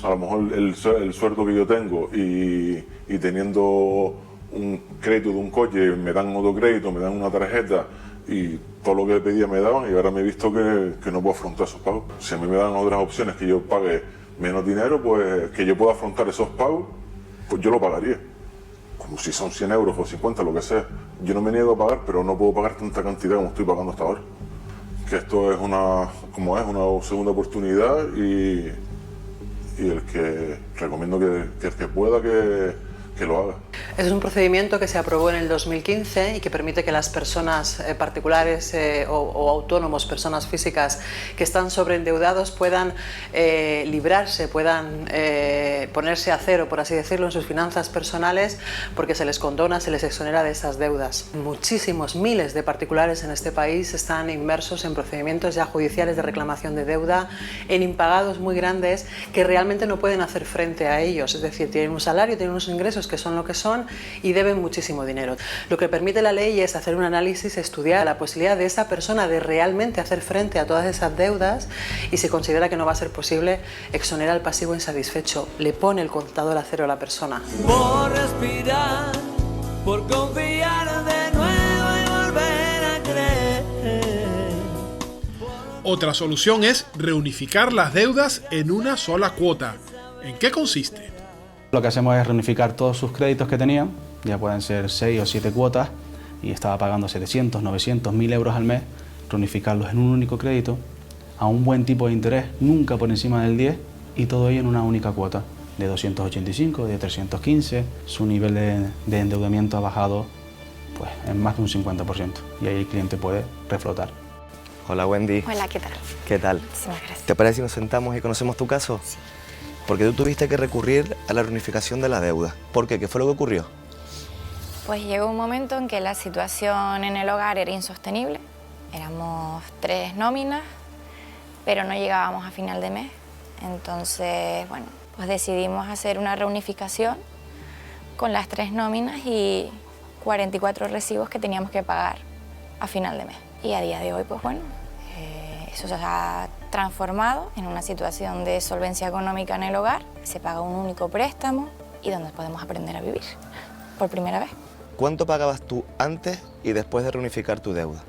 a lo mejor el sueldo que yo tengo y teniendo un crédito de un coche, me dan otro crédito, me dan una tarjeta y todo lo que pedía me daban y ahora me he visto que no puedo afrontar esos pagos. Si a mí me dan otras opciones que yo pague menos dinero, pues que yo pueda afrontar esos pagos, pues yo lo pagaría. Como si son 100 euros o 50, lo que sea. Yo no me niego a pagar, pero no puedo pagar tanta cantidad como estoy pagando hasta ahora. Que esto es una segunda oportunidad y y el que recomiendo que el que pueda que lo haga. Es un procedimiento que se aprobó en el 2015 y que permite que las personas particulares o autónomos, personas físicas que están sobreendeudados puedan librarse, puedan ponerse a cero, por así decirlo, en sus finanzas personales, porque se les condona, se les exonera de esas deudas. Muchísimos, miles de particulares en este país están inmersos en procedimientos ya judiciales de reclamación de deuda, en impagados muy grandes que realmente no pueden hacer frente a ellos, es decir, tienen un salario, tienen unos ingresos que son lo que son y deben muchísimo dinero. Lo que permite la ley es hacer un análisis, estudiar la posibilidad de esa persona de realmente hacer frente a todas esas deudas, y si considera que no va a ser posible, exonera al pasivo insatisfecho, le pone el contador a cero a la persona. Por respirar, por confiar de nuevo y volver a creer. Otra solución es reunificar las deudas en una sola cuota. ¿En qué consiste? Lo que hacemos es reunificar todos sus créditos que tenían, ya pueden ser 6 o 7 cuotas, y estaba pagando 700, 900, 1000 euros al mes, reunificarlos en un único crédito, a un buen tipo de interés, nunca por encima del 10, y todo ello en una única cuota, de 285, de 315, su nivel de endeudamiento ha bajado pues, en más de un 50%, y ahí el cliente puede reflotar. Hola Wendy. Hola, ¿qué tal? ¿Qué tal? Muchísimas gracias. ¿Te parece si nos sentamos y conocemos tu caso? Sí. Porque tú tuviste que recurrir a la reunificación de la deuda. ¿Por qué? ¿Qué fue lo que ocurrió? Pues llegó un momento en que la situación en el hogar era insostenible. Éramos 3 nóminas, pero no llegábamos a final de mes. Entonces, bueno, pues decidimos hacer una reunificación con las 3 nóminas y 44 recibos que teníamos que pagar a final de mes. Y a día de hoy, pues bueno, eso se ha transformado en una situación de solvencia económica en el hogar. Se paga un único préstamo y donde podemos aprender a vivir por primera vez. ¿Cuánto pagabas tú antes y después de reunificar tu deuda?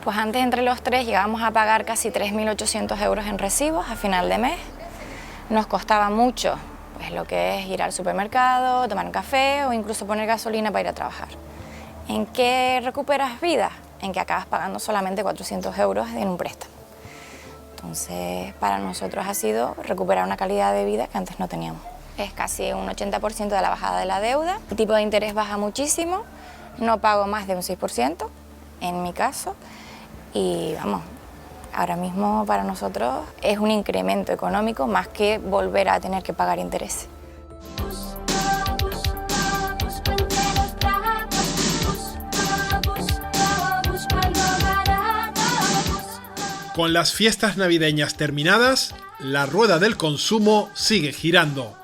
Pues antes, entre los 3, llegábamos a pagar casi 3.800 euros en recibos a final de mes. Nos costaba mucho pues, lo que es ir al supermercado, tomar un café o incluso poner gasolina para ir a trabajar. ¿En qué recuperas vida? En que acabas pagando solamente 400 euros en un préstamo. Entonces, para nosotros ha sido recuperar una calidad de vida que antes no teníamos. Es casi un 80% de la bajada de la deuda. El tipo de interés baja muchísimo. No pago más de un 6%, en mi caso. Y vamos, ahora mismo para nosotros es un incremento económico más que volver a tener que pagar intereses. Con las fiestas navideñas terminadas, la rueda del consumo sigue girando.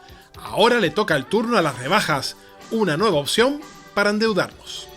Ahora le toca el turno a las rebajas, una nueva opción para endeudarnos.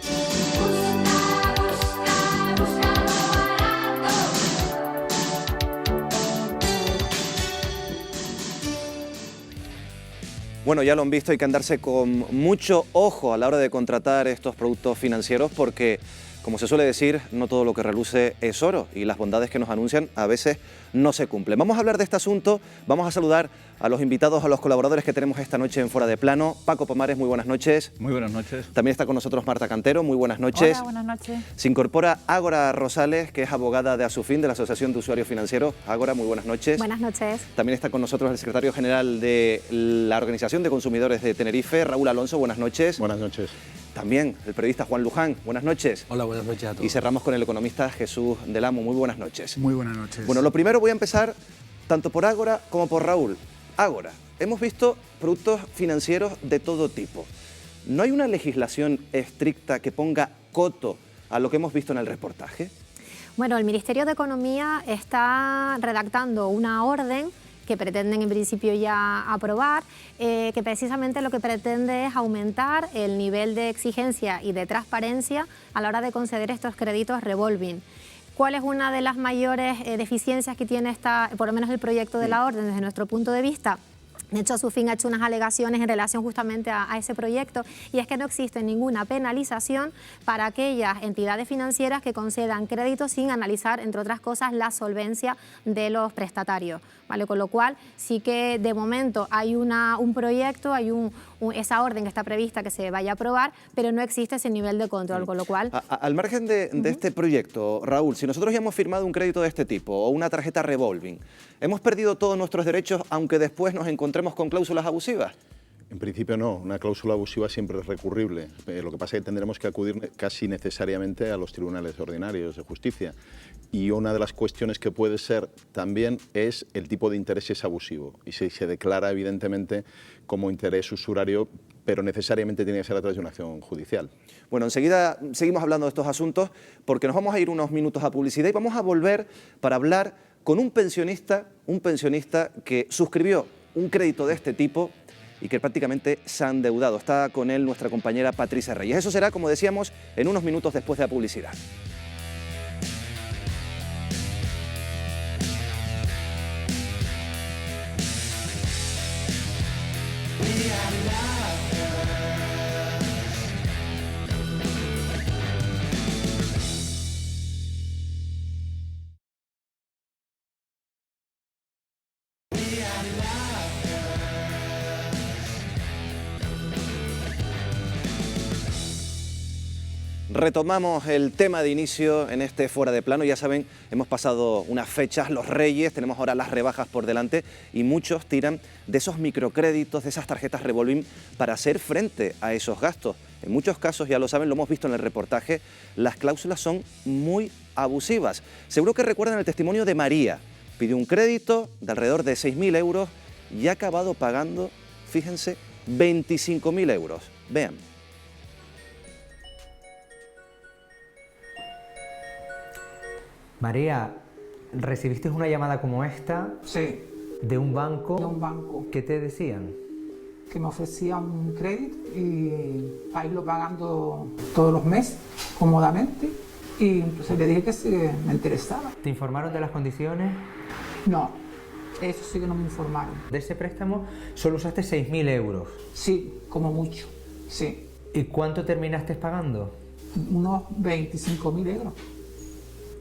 Bueno, ya lo han visto, hay que andarse con mucho ojo a la hora de contratar estos productos financieros porque, como se suele decir, no todo lo que reluce es oro y las bondades que nos anuncian a veces no se cumplen. Vamos a hablar de este asunto, vamos a saludar a los invitados, a los colaboradores que tenemos esta noche en Fuera de Plano. Paco Pomares, muy buenas noches. Muy buenas noches. También está con nosotros Marta Cantero, muy buenas noches. Hola, buenas noches. Se incorpora Ágora Rosales, que es abogada de Asufin, de la Asociación de Usuarios Financieros. Ágora, muy buenas noches. Buenas noches. También está con nosotros el secretario general de la Organización de Consumidores de Tenerife, Raúl Alonso, buenas noches. Buenas noches. También el periodista Juan Luján, buenas noches. Hola, buenas noches a todos. Y cerramos con el economista Jesús del Amo, muy buenas noches. Muy buenas noches. Bueno, lo primero voy a empezar tanto por Ágora como por Raúl. Ágora, hemos visto productos financieros de todo tipo. ¿No hay una legislación estricta que ponga coto a lo que hemos visto en el reportaje? Bueno, el Ministerio de Economía está redactando una orden que pretenden en principio ya aprobar, que precisamente lo que pretende es aumentar el nivel de exigencia y de transparencia a la hora de conceder estos créditos revolving. ¿Cuál es una de las mayores deficiencias que tiene por lo menos el proyecto de la orden desde nuestro punto de vista? De hecho, Asufin ha hecho unas alegaciones en relación justamente a ese proyecto y es que no existe ninguna penalización para aquellas entidades financieras que concedan créditos sin analizar, entre otras cosas, la solvencia de los prestatarios, ¿vale? Con lo cual, sí que de momento hay un proyecto, hay esa orden que está prevista que se vaya a aprobar, pero no existe ese nivel de control, con lo cual... Al margen de este proyecto, Raúl, si nosotros ya hemos firmado un crédito de este tipo o una tarjeta revolving, ¿hemos perdido todos nuestros derechos aunque después nos encontremos con cláusulas abusivas? En principio no, una cláusula abusiva siempre es recurrible. Lo que pasa es que tendremos que acudir casi necesariamente a los tribunales ordinarios de justicia. Y una de las cuestiones que puede ser también es el tipo de interés es abusivo. Y si se declara evidentemente como interés usurario, pero necesariamente tiene que ser a través de una acción judicial. Bueno, enseguida seguimos hablando de estos asuntos porque nos vamos a ir unos minutos a publicidad y vamos a volver para hablar con un pensionista que suscribió un crédito de este tipo y que prácticamente se ha endeudado. Está con él nuestra compañera Patricia Reyes. Eso será, como decíamos, en unos minutos después de la publicidad. Retomamos el tema de inicio en este Fuera de Plano. Ya saben, hemos pasado unas fechas, los Reyes, tenemos ahora las rebajas por delante y muchos tiran de esos microcréditos, de esas tarjetas revolving para hacer frente a esos gastos. En muchos casos, ya lo saben, lo hemos visto en el reportaje, las cláusulas son muy abusivas. Seguro que recuerdan el testimonio de María. Pidió un crédito de alrededor de 6.000 euros y ha acabado pagando, fíjense, 25.000 euros. Vean. María, ¿recibiste una llamada como esta? Sí. ¿De un banco? De un banco. ¿Qué te decían? Que me ofrecían un crédito y para irlo pagando todos los meses, cómodamente. Y entonces le dije que sí, me interesaba. ¿Te informaron de las condiciones? No, eso sí que no me informaron. De ese préstamo solo usaste 6.000 euros. Sí, como mucho, sí. ¿Y cuánto terminaste pagando? Unos 25.000 euros.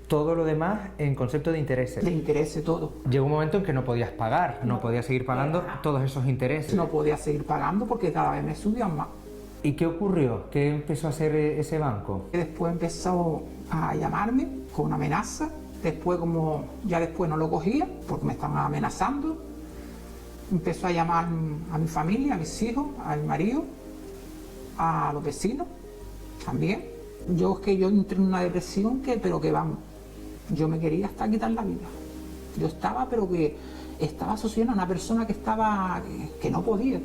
Todo lo demás en concepto de intereses. De intereses, todo. Llegó un momento en que no podías pagar, no podías seguir pagando todos esos intereses. No podía seguir pagando porque cada vez me subían más. ¿Y qué ocurrió? ¿Qué empezó a hacer ese banco? Después empezó a llamarme con una amenaza. Después, como ya después no lo cogía porque me estaban amenazando, empezó a llamar a mi familia, a mis hijos, a mi marido, a los vecinos también. Yo entré en una depresión pero que vamos. Yo me quería hasta quitar la vida. Yo estaba, pero que estaba asociada a una persona que no podía.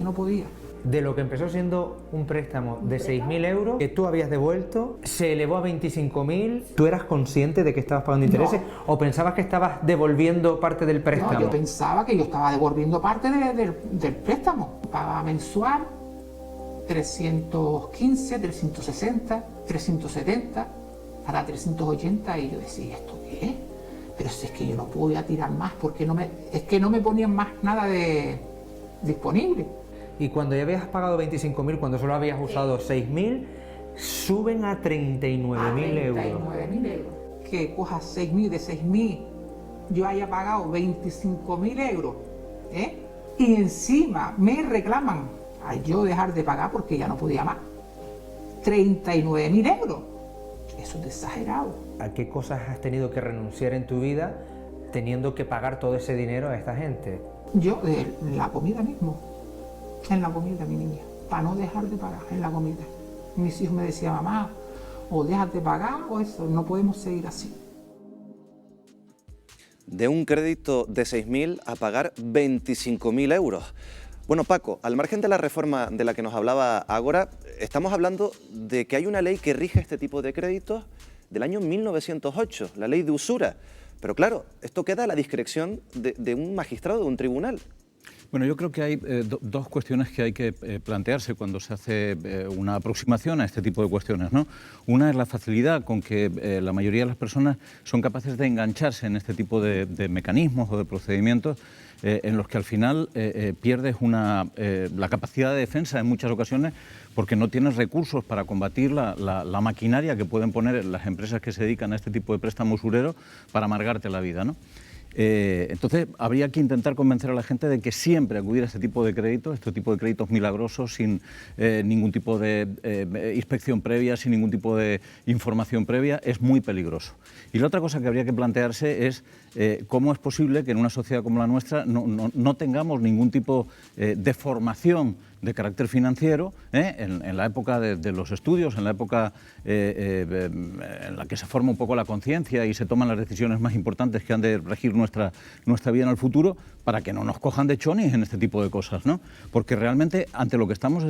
De lo que empezó siendo un préstamo de 6.000 euros que tú habías devuelto, se elevó a 25.000. ¿Tú eras consciente de que estabas pagando intereses o pensabas que estabas devolviendo parte del préstamo? No, yo pensaba que yo estaba devolviendo parte del préstamo. Pagaba mensual 315, 360, 370, hasta 380 y yo decía, ¿esto qué es? Pero si es que yo no podía tirar más porque no me ponían más nada disponible. Y cuando ya habías pagado 25.000, cuando solo habías usado 6.000, suben a 39.000 euros. 39.000 euros. Que cojas 6.000, de 6.000 yo haya pagado 25.000 euros, y encima me reclaman al yo dejar de pagar porque ya no podía más 39.000 euros. Eso es exagerado. ¿A qué cosas has tenido que renunciar en tu vida teniendo que pagar todo ese dinero a esta gente? Yo, de la comida mismo, en la comida, mi niña, para no dejar de pagar en la comida. Mis hijos me decían, mamá, o dejas de pagar o eso, no podemos seguir así. De un crédito de 6.000 a pagar 25.000 euros. Bueno, Paco, al margen de la reforma de la que nos hablaba Ágora, estamos hablando de que hay una ley que rige este tipo de créditos del año 1908, la ley de usura. Pero claro, esto queda a la discreción de un magistrado, de un tribunal. Bueno, yo creo que hay dos cuestiones que hay que plantearse cuando se hace una aproximación a este tipo de cuestiones, ¿no? Una es la facilidad con que la mayoría de las personas son capaces de engancharse en este tipo de mecanismos o de procedimientos en los que al final pierdes la capacidad de defensa en muchas ocasiones porque no tienes recursos para combatir la maquinaria que pueden poner las empresas que se dedican a este tipo de préstamo usurero para amargarte la vida, ¿no? Entonces, habría que intentar convencer a la gente de que siempre acudir a este tipo de créditos milagrosos, sin ningún tipo de inspección previa, sin ningún tipo de información previa, es muy peligroso. Y la otra cosa que habría que plantearse es cómo es posible que en una sociedad como la nuestra no tengamos ningún tipo de formación de carácter financiero en la época de los estudios, en la época en la que se forma un poco la conciencia y se toman las decisiones más importantes que han de regir nuestra vida en el futuro, para que no nos cojan de chonis en este tipo de cosas, ¿no? Porque realmente ante lo que estamos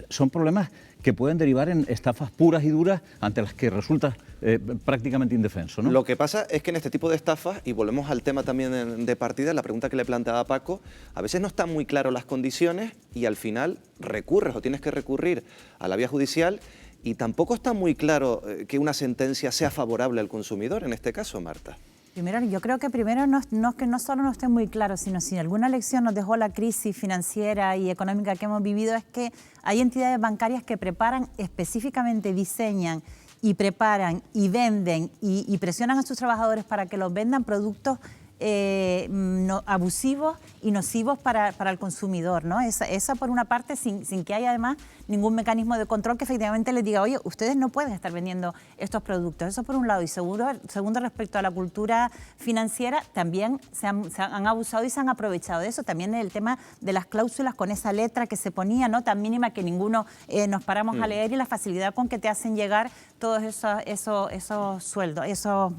son problemas que pueden derivar en estafas puras y duras ante las que resulta prácticamente indefenso, ¿no? Lo que pasa es que en este tipo de estafas, y volvemos al tema también de partida, la pregunta que le planteaba Paco, a veces no están muy claras las condiciones y al final recurres o tienes que recurrir a la vía judicial y tampoco está muy claro que una sentencia sea favorable al consumidor, en este caso, Marta. Primero, yo creo que primero no que no solo no esté muy claro, sino si alguna lección nos dejó la crisis financiera y económica que hemos vivido, es que hay entidades bancarias que preparan específicamente, diseñan y preparan y venden y presionan a sus trabajadores para que los vendan productos abusivos y nocivos para el consumidor, ¿no? Esa por una parte, sin que haya además ningún mecanismo de control que efectivamente les diga, oye, ustedes no pueden estar vendiendo estos productos. Eso por un lado. Y segundo, respecto a la cultura financiera, también se han abusado y se han aprovechado de eso. También el tema de las cláusulas con esa letra que se ponía, ¿no?, tan mínima que ninguno nos paramos a leer, y la facilidad con que te hacen llegar todos esos sueldos, esas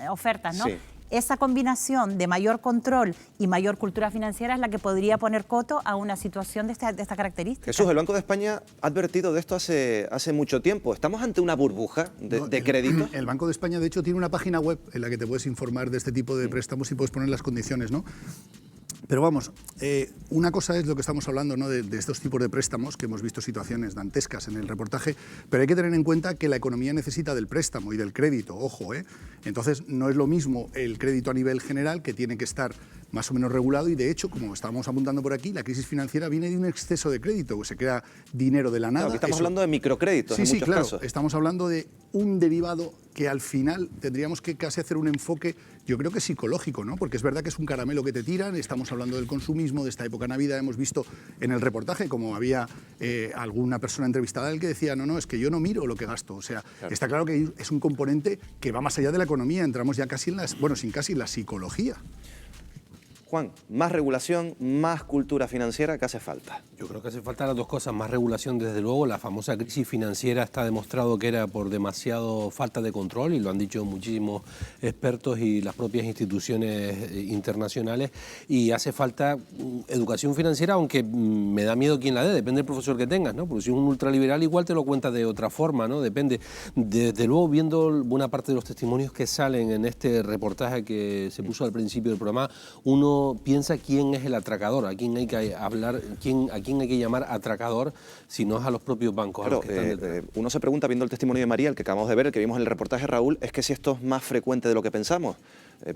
ofertas, ¿no? Sí. Esa combinación de mayor control y mayor cultura financiera es la que podría poner coto a una situación de esta característica. Jesús, el Banco de España ha advertido de esto hace mucho tiempo. ¿Estamos ante una burbuja de créditos? El Banco de España, de hecho, tiene una página web en la que te puedes informar de este tipo de préstamos y puedes poner las condiciones, ¿no? Pero vamos, una cosa es lo que estamos hablando, ¿no?, de estos tipos de préstamos, que hemos visto situaciones dantescas en el reportaje, pero hay que tener en cuenta que la economía necesita del préstamo y del crédito, ojo, ¿eh? Entonces no es lo mismo el crédito a nivel general, que tiene que estar más o menos regulado, y de hecho, como estábamos apuntando por aquí, la crisis financiera viene de un exceso de crédito, que se crea dinero de la nada. Claro, que estamos hablando de microcréditos, en muchos casos. Estamos hablando de un derivado que al final tendríamos que casi hacer un enfoque, yo creo que psicológico, ¿no? Porque es verdad que es un caramelo que te tiran, estamos hablando del consumismo, de esta época Navidad, hemos visto en el reportaje como había alguna persona entrevistada el que decía, no, es que yo no miro lo que gasto, o sea, claro. Está claro que es un componente que va más allá de la economía, entramos ya casi en la psicología. Juan, más regulación, más cultura financiera, ¿qué hace falta? Yo creo que hace falta las dos cosas, más regulación desde luego. La famosa crisis financiera está demostrado que era por demasiado falta de control, y lo han dicho muchísimos expertos y las propias instituciones internacionales, y hace falta educación financiera, aunque me da miedo quién la dé, depende del profesor que tengas, ¿no? Porque si es un ultraliberal igual te lo cuenta de otra forma, ¿no? Depende. Desde luego, viendo buena parte de los testimonios que salen en este reportaje que se puso al principio del programa, uno piensa quién es el atracador, a quién hay que hablar, a quién hay que llamar atracador, si no es a los propios bancos. Claro, a los que están detrás. Uno se pregunta, viendo el testimonio de María, el que acabamos de ver, el que vimos en el reportaje, Raúl, es que si esto es más frecuente de lo que pensamos.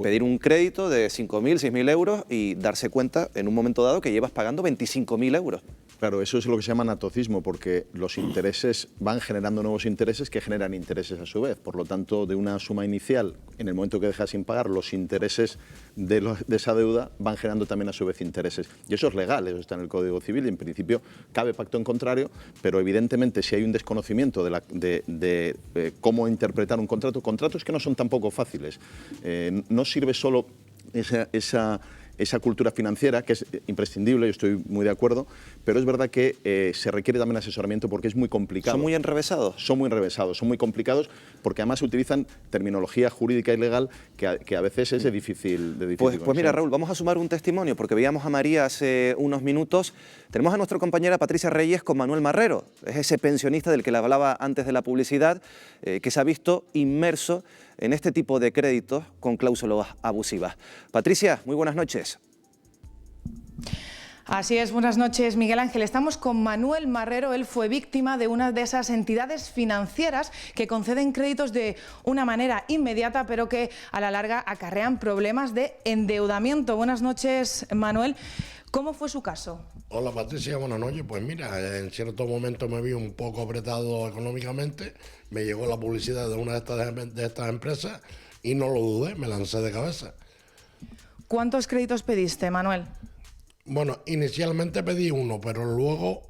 Pedir un crédito de 5.000, 6.000 euros y darse cuenta en un momento dado que llevas pagando 25.000 euros. Claro, eso es lo que se llama natocismo, porque los intereses van generando nuevos intereses que generan intereses a su vez. Por lo tanto, de una suma inicial, en el momento que dejas sin pagar, los intereses de esa deuda van generando también a su vez intereses. Y eso es legal, eso está en el Código Civil y en principio cabe pacto en contrario, pero evidentemente si hay un desconocimiento de cómo interpretar un contrato, contratos que no son tampoco fáciles, no sirve solo esa cultura financiera, que es imprescindible, yo estoy muy de acuerdo, pero es verdad que se requiere también asesoramiento porque es muy complicado. ¿Son muy enrevesados? Son muy enrevesados, son muy complicados porque además se utilizan terminología jurídica y legal que a veces es de difícil Pues mira, Raúl, vamos a sumar un testimonio, porque veíamos a María hace unos minutos. Tenemos a nuestra compañera Patricia Reyes con Manuel Marrero, es ese pensionista del que le hablaba antes de la publicidad, que se ha visto inmerso en este tipo de créditos con cláusulas abusivas. Patricia, muy buenas noches. Así es, buenas noches, Miguel Ángel. Estamos con Manuel Marrero. Él fue víctima de una de esas entidades financieras que conceden créditos de una manera inmediata, pero que a la larga acarrean problemas de endeudamiento. Buenas noches, Manuel. ¿Cómo fue su caso? Hola, Patricia, buenas noches. Pues mira, en cierto momento me vi un poco apretado económicamente, me llegó la publicidad de una de estas empresas y no lo dudé, me lancé de cabeza. ¿Cuántos créditos pediste, Manuel? Bueno, inicialmente pedí uno, pero luego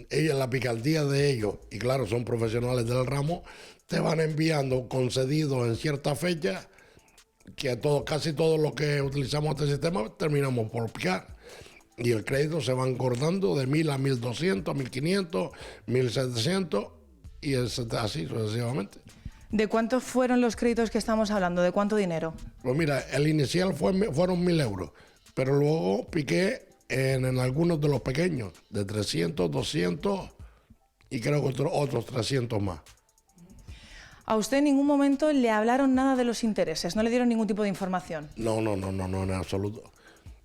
la picardía de ellos, y claro, son profesionales del ramo, te van enviando concedidos en cierta fecha, que casi todos los que utilizamos este sistema terminamos por picar. Y el crédito se va engordando de 1.000 a 1.200, 1.500, 1.700 y así sucesivamente. ¿De cuántos fueron los créditos que estamos hablando? ¿De cuánto dinero? Pues mira, el inicial fueron 1.000 euros, pero luego piqué en algunos de los pequeños, de 300, 200 y creo que otros 300 más. ¿A usted en ningún momento le hablaron nada de los intereses? ¿No le dieron ningún tipo de información? No, en absoluto.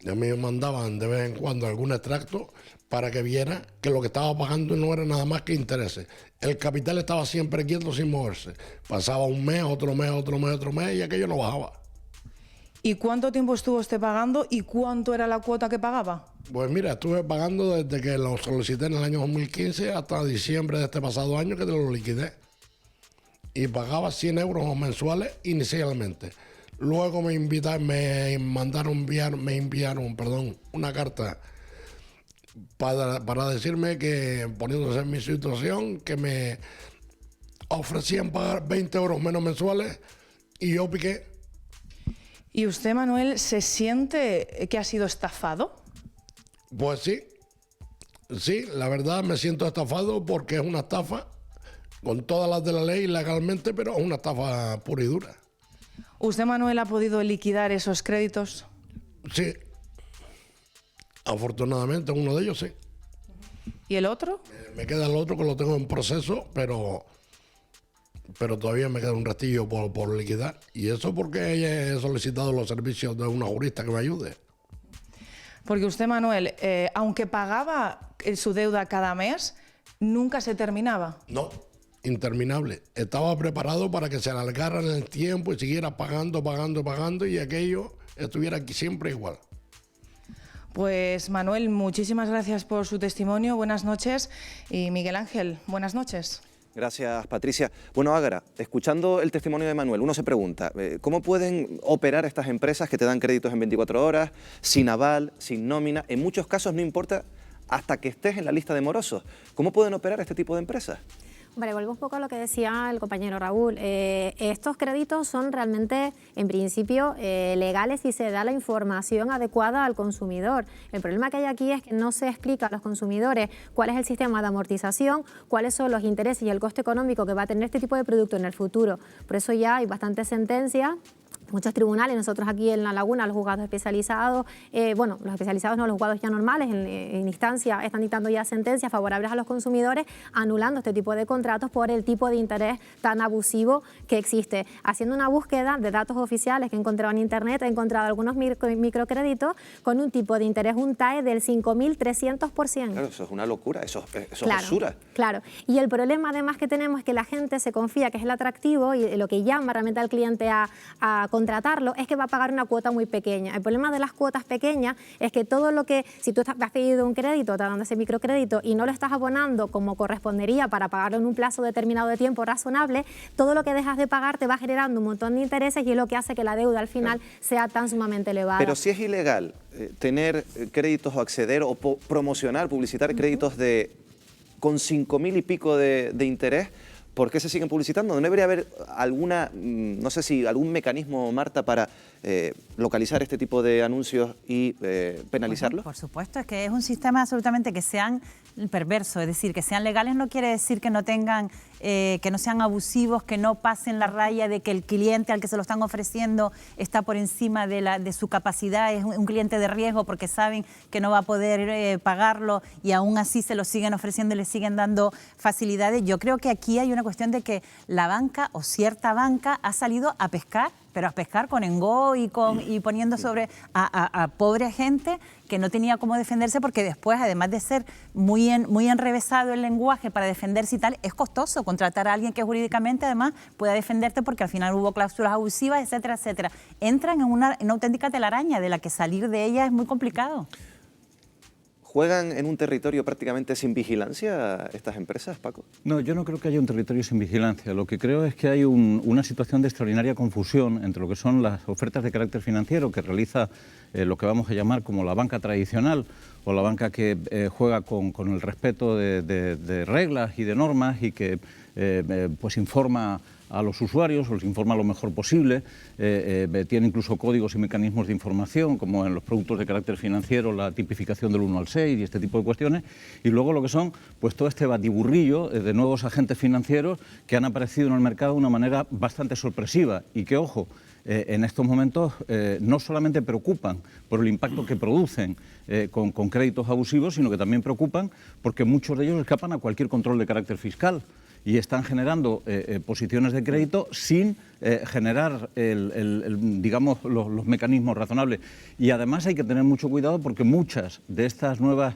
A mí me mandaban de vez en cuando algún extracto para que viera que lo que estaba pagando no era nada más que intereses. El capital estaba siempre quieto sin moverse. Pasaba un mes, otro mes, otro mes, otro mes y aquello no bajaba. ¿Y cuánto tiempo estuvo usted pagando y cuánto era la cuota que pagaba? Pues mira, estuve pagando desde que lo solicité en el año 2015 hasta diciembre de este pasado año que te lo liquidé. Y pagaba 100 euros mensuales inicialmente. Luego me enviaron una carta para decirme que, poniéndose en mi situación, que me ofrecían pagar 20 euros menos mensuales y yo piqué. ¿Y usted, Manuel, se siente que ha sido estafado? Pues sí, la verdad me siento estafado porque es una estafa con todas las de la ley legalmente, pero es una estafa pura y dura. ¿Usted, Manuel, ha podido liquidar esos créditos? Sí. Afortunadamente, uno de ellos sí. ¿Y el otro? Me queda el otro que lo tengo en proceso, pero todavía me queda un restillo por liquidar. Y eso porque he solicitado los servicios de una jurista que me ayude. Porque usted, Manuel, aunque pagaba su deuda cada mes, nunca se terminaba. No. Interminable. Estaba preparado para que se alargara en el tiempo y siguiera pagando y aquello estuviera aquí siempre igual. Pues Manuel, muchísimas gracias por su testimonio. Buenas noches. Y Miguel Ángel, buenas noches. Gracias, Patricia. Bueno, Ágara, escuchando el testimonio de Manuel, uno se pregunta, ¿cómo pueden operar estas empresas que te dan créditos en 24 horas, sin aval, sin nómina? En muchos casos no importa hasta que estés en la lista de morosos. ¿Cómo pueden operar este tipo de empresas? Vale, vuelvo un poco a lo que decía el compañero Raúl. Estos créditos son realmente, en principio, legales si se da la información adecuada al consumidor. El problema que hay aquí es que no se explica a los consumidores cuál es el sistema de amortización, cuáles son los intereses y el coste económico que va a tener este tipo de producto en el futuro. Por eso ya hay bastantes sentencias. Muchos tribunales, nosotros aquí en La Laguna, los juzgados especializados, los especializados no, los juzgados ya normales en instancia están dictando ya sentencias favorables a los consumidores, anulando este tipo de contratos por el tipo de interés tan abusivo que existe. Haciendo una búsqueda de datos oficiales que he encontrado en internet, he encontrado algunos microcréditos con un tipo de interés, un TAE del 5.300%. Claro, eso es una locura, eso es claro, basura. Claro, y el problema además que tenemos es que la gente se confía que es el atractivo y lo que llama realmente al cliente a contratarlo es que va a pagar una cuota muy pequeña. El problema de las cuotas pequeñas es que todo lo que, si tú has pedido un crédito, te dando ese microcrédito y no lo estás abonando como correspondería para pagarlo en un plazo determinado de tiempo razonable, todo lo que dejas de pagar te va generando un montón de intereses y es lo que hace que la deuda al final sea tan sumamente elevada. Pero si es ilegal tener créditos o acceder o promocionar, publicitar créditos con 5.000 y pico de interés, ¿por qué se siguen publicitando? ¿No debería haber alguna, no sé si algún mecanismo, Marta, para localizar este tipo de anuncios y penalizarlos? Bueno, por supuesto, es que es un sistema absolutamente que sean perverso, es decir, que sean legales no quiere decir que no tengan, que no sean abusivos, que no pasen la raya de que el cliente al que se lo están ofreciendo está por encima de su capacidad, es un cliente de riesgo porque saben que no va a poder pagarlo y aún así se lo siguen ofreciendo y le siguen dando facilidades. Yo creo que aquí hay una cuestión de que la banca o cierta banca ha salido a pescar, pero a pescar con engol y poniendo sobre a pobre gente que no tenía cómo defenderse, porque después, además de ser muy enrevesado el lenguaje para defenderse y tal, es costoso contratar a alguien que jurídicamente además pueda defenderte, porque al final hubo cláusulas abusivas, etcétera, etcétera. Entran en una auténtica telaraña de la que salir de ella es muy complicado. ¿Juegan en un territorio prácticamente sin vigilancia estas empresas, Paco? No, yo no creo que haya un territorio sin vigilancia. Lo que creo es que hay una situación de extraordinaria confusión entre lo que son las ofertas de carácter financiero que realiza lo que vamos a llamar como la banca tradicional o la banca que juega con el respeto de reglas y de normas y que pues informa a los usuarios, o les informa lo mejor posible, tiene incluso códigos y mecanismos de información, como en los productos de carácter financiero, la tipificación del 1 al 6 y este tipo de cuestiones, y luego lo que son, pues todo este batiburrillo de nuevos agentes financieros que han aparecido en el mercado de una manera bastante sorpresiva y que, ojo, en estos momentos no solamente preocupan por el impacto que producen con créditos abusivos, sino que también preocupan porque muchos de ellos escapan a cualquier control de carácter fiscal y están generando posiciones de crédito sin generar digamos, los mecanismos razonables. Y además hay que tener mucho cuidado porque muchas de estas nuevas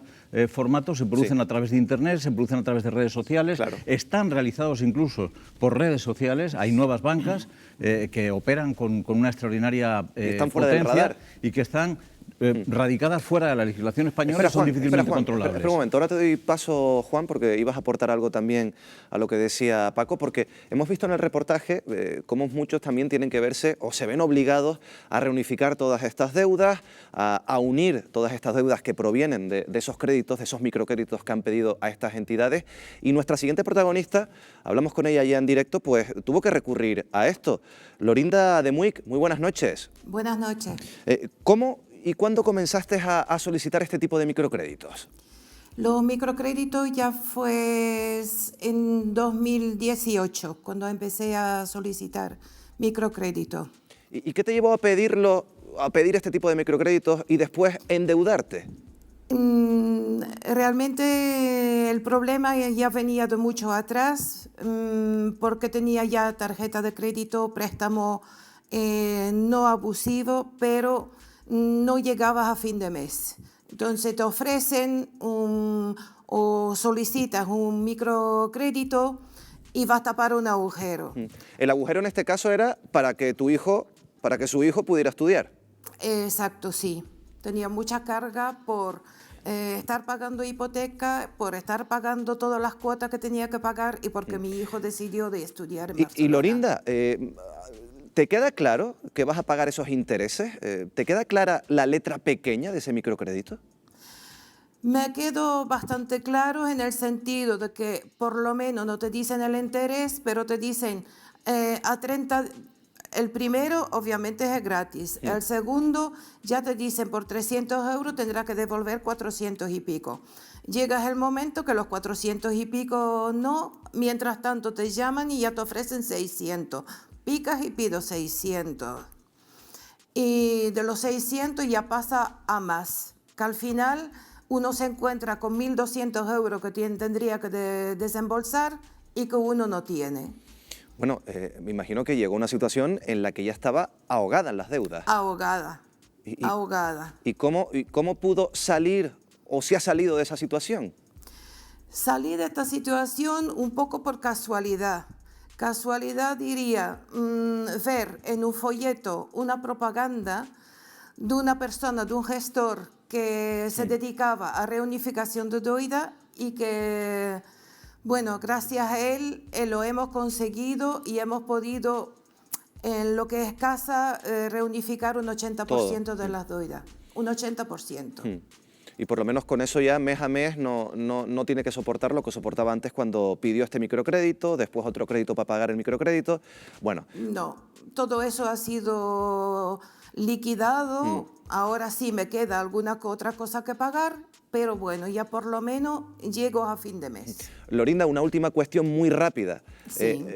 formatos se producen a través de Internet, se producen a través de redes sociales, están realizados incluso por redes sociales, hay nuevas bancas que operan con una extraordinaria están fuera del potencia radar. Y que están radicadas fuera de la legislación española, son difícilmente controlables. Espera un momento, ahora te doy paso, Juan, porque ibas a aportar algo también a lo que decía Paco, porque hemos visto en el reportaje cómo muchos también tienen que verse o se ven obligados a reunificar todas estas deudas, a unir todas estas deudas que provienen de esos créditos, de esos microcréditos que han pedido a estas entidades. Y nuestra siguiente protagonista, hablamos con ella ya en directo, pues tuvo que recurrir a esto. Lorinda de Muic, muy buenas noches. Buenas noches. ¿Cómo y cuándo comenzaste a solicitar este tipo de microcréditos? Los microcréditos ya fue en 2018, cuando empecé a solicitar microcréditos. ¿Y qué te llevó a pedir este tipo de microcréditos y después endeudarte? Realmente el problema ya venía de mucho atrás, porque tenía ya tarjeta de crédito, préstamo no abusivo, pero no llegabas a fin de mes. Entonces te ofrecen o solicitas un microcrédito y vas a tapar un agujero. El agujero en este caso era para que su hijo pudiera estudiar. Exacto, sí. Tenía mucha carga por estar pagando hipoteca, por estar pagando todas las cuotas que tenía que pagar y porque mi hijo decidió de estudiar en Barcelona. Y Lorinda, ¿te queda claro que vas a pagar esos intereses? ¿Te queda clara la letra pequeña de ese microcrédito? Me quedó bastante claro en el sentido de que por lo menos no te dicen el interés, pero te dicen a 30... El primero obviamente es gratis, el segundo ya te dicen por 300 euros tendrás que devolver 400 y pico. Llega el momento que los 400 y pico no, mientras tanto te llaman y ya te ofrecen 600. Picas y pido 600. Y de los 600 ya pasa a más, que al final uno se encuentra con 1.200 euros que tendría que desembolsar y que uno no tiene. Bueno, me imagino que llegó una situación en la que ya estaba ahogada en las deudas. Ahogada, ahogada. ¿Y cómo pudo salir o si ha salido de esa situación? Salí de esta situación un poco por casualidad. Casualidad diría ver en un folleto una propaganda de una persona, de un gestor que se dedicaba a reunificación de deuda y que, bueno, gracias a él lo hemos conseguido y hemos podido, en lo que es casa, reunificar un 80% de las deudas. Un 80%. Y por lo menos con eso ya mes a mes no tiene que soportar lo que soportaba antes cuando pidió este microcrédito, después otro crédito para pagar el microcrédito. Bueno. No, todo eso ha sido liquidado. Ahora sí me queda alguna otra cosa que pagar, pero bueno, ya por lo menos llego a fin de mes. Lorinda, una última cuestión muy rápida. Sí.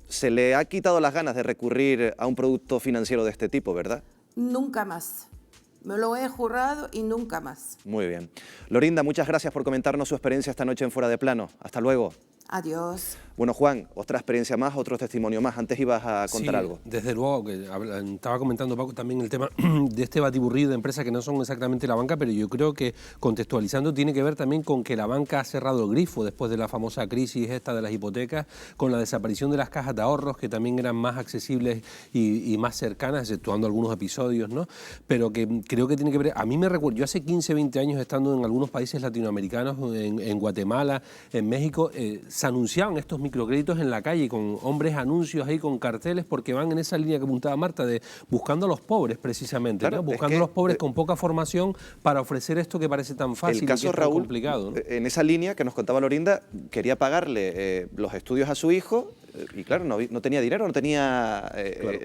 Se le ha quitado las ganas de recurrir a un producto financiero de este tipo, ¿verdad? Nunca más. Me lo he jurado y nunca más. Muy bien. Lorinda, muchas gracias por comentarnos su experiencia esta noche en Fuera de Plano. Hasta luego. Adiós. Bueno, Juan, otra experiencia más, otro testimonio más. Antes ibas a contar algo. Desde luego, que estaba comentando Paco también el tema de este batiburrillo de empresas que no son exactamente la banca, pero yo creo que contextualizando tiene que ver también con que la banca ha cerrado el grifo después de la famosa crisis esta de las hipotecas, con la desaparición de las cajas de ahorros, que también eran más accesibles y más cercanas, exceptuando algunos episodios, ¿no? Pero que creo que tiene que ver... A mí me recuerdo, yo hace 15, 20 años estando en algunos países latinoamericanos, en Guatemala, en México, se anunciaban estos microcréditos en la calle con hombres anuncios ahí con carteles, porque van en esa línea que apuntaba Marta de buscando a los pobres precisamente, claro, ¿no? Buscando a los pobres con poca formación para ofrecer esto que parece tan fácil el caso, y que es Raúl, tan complicado, ¿no? En esa línea que nos contaba Lorinda, quería pagarle los estudios a su hijo y claro, no tenía dinero, no tenía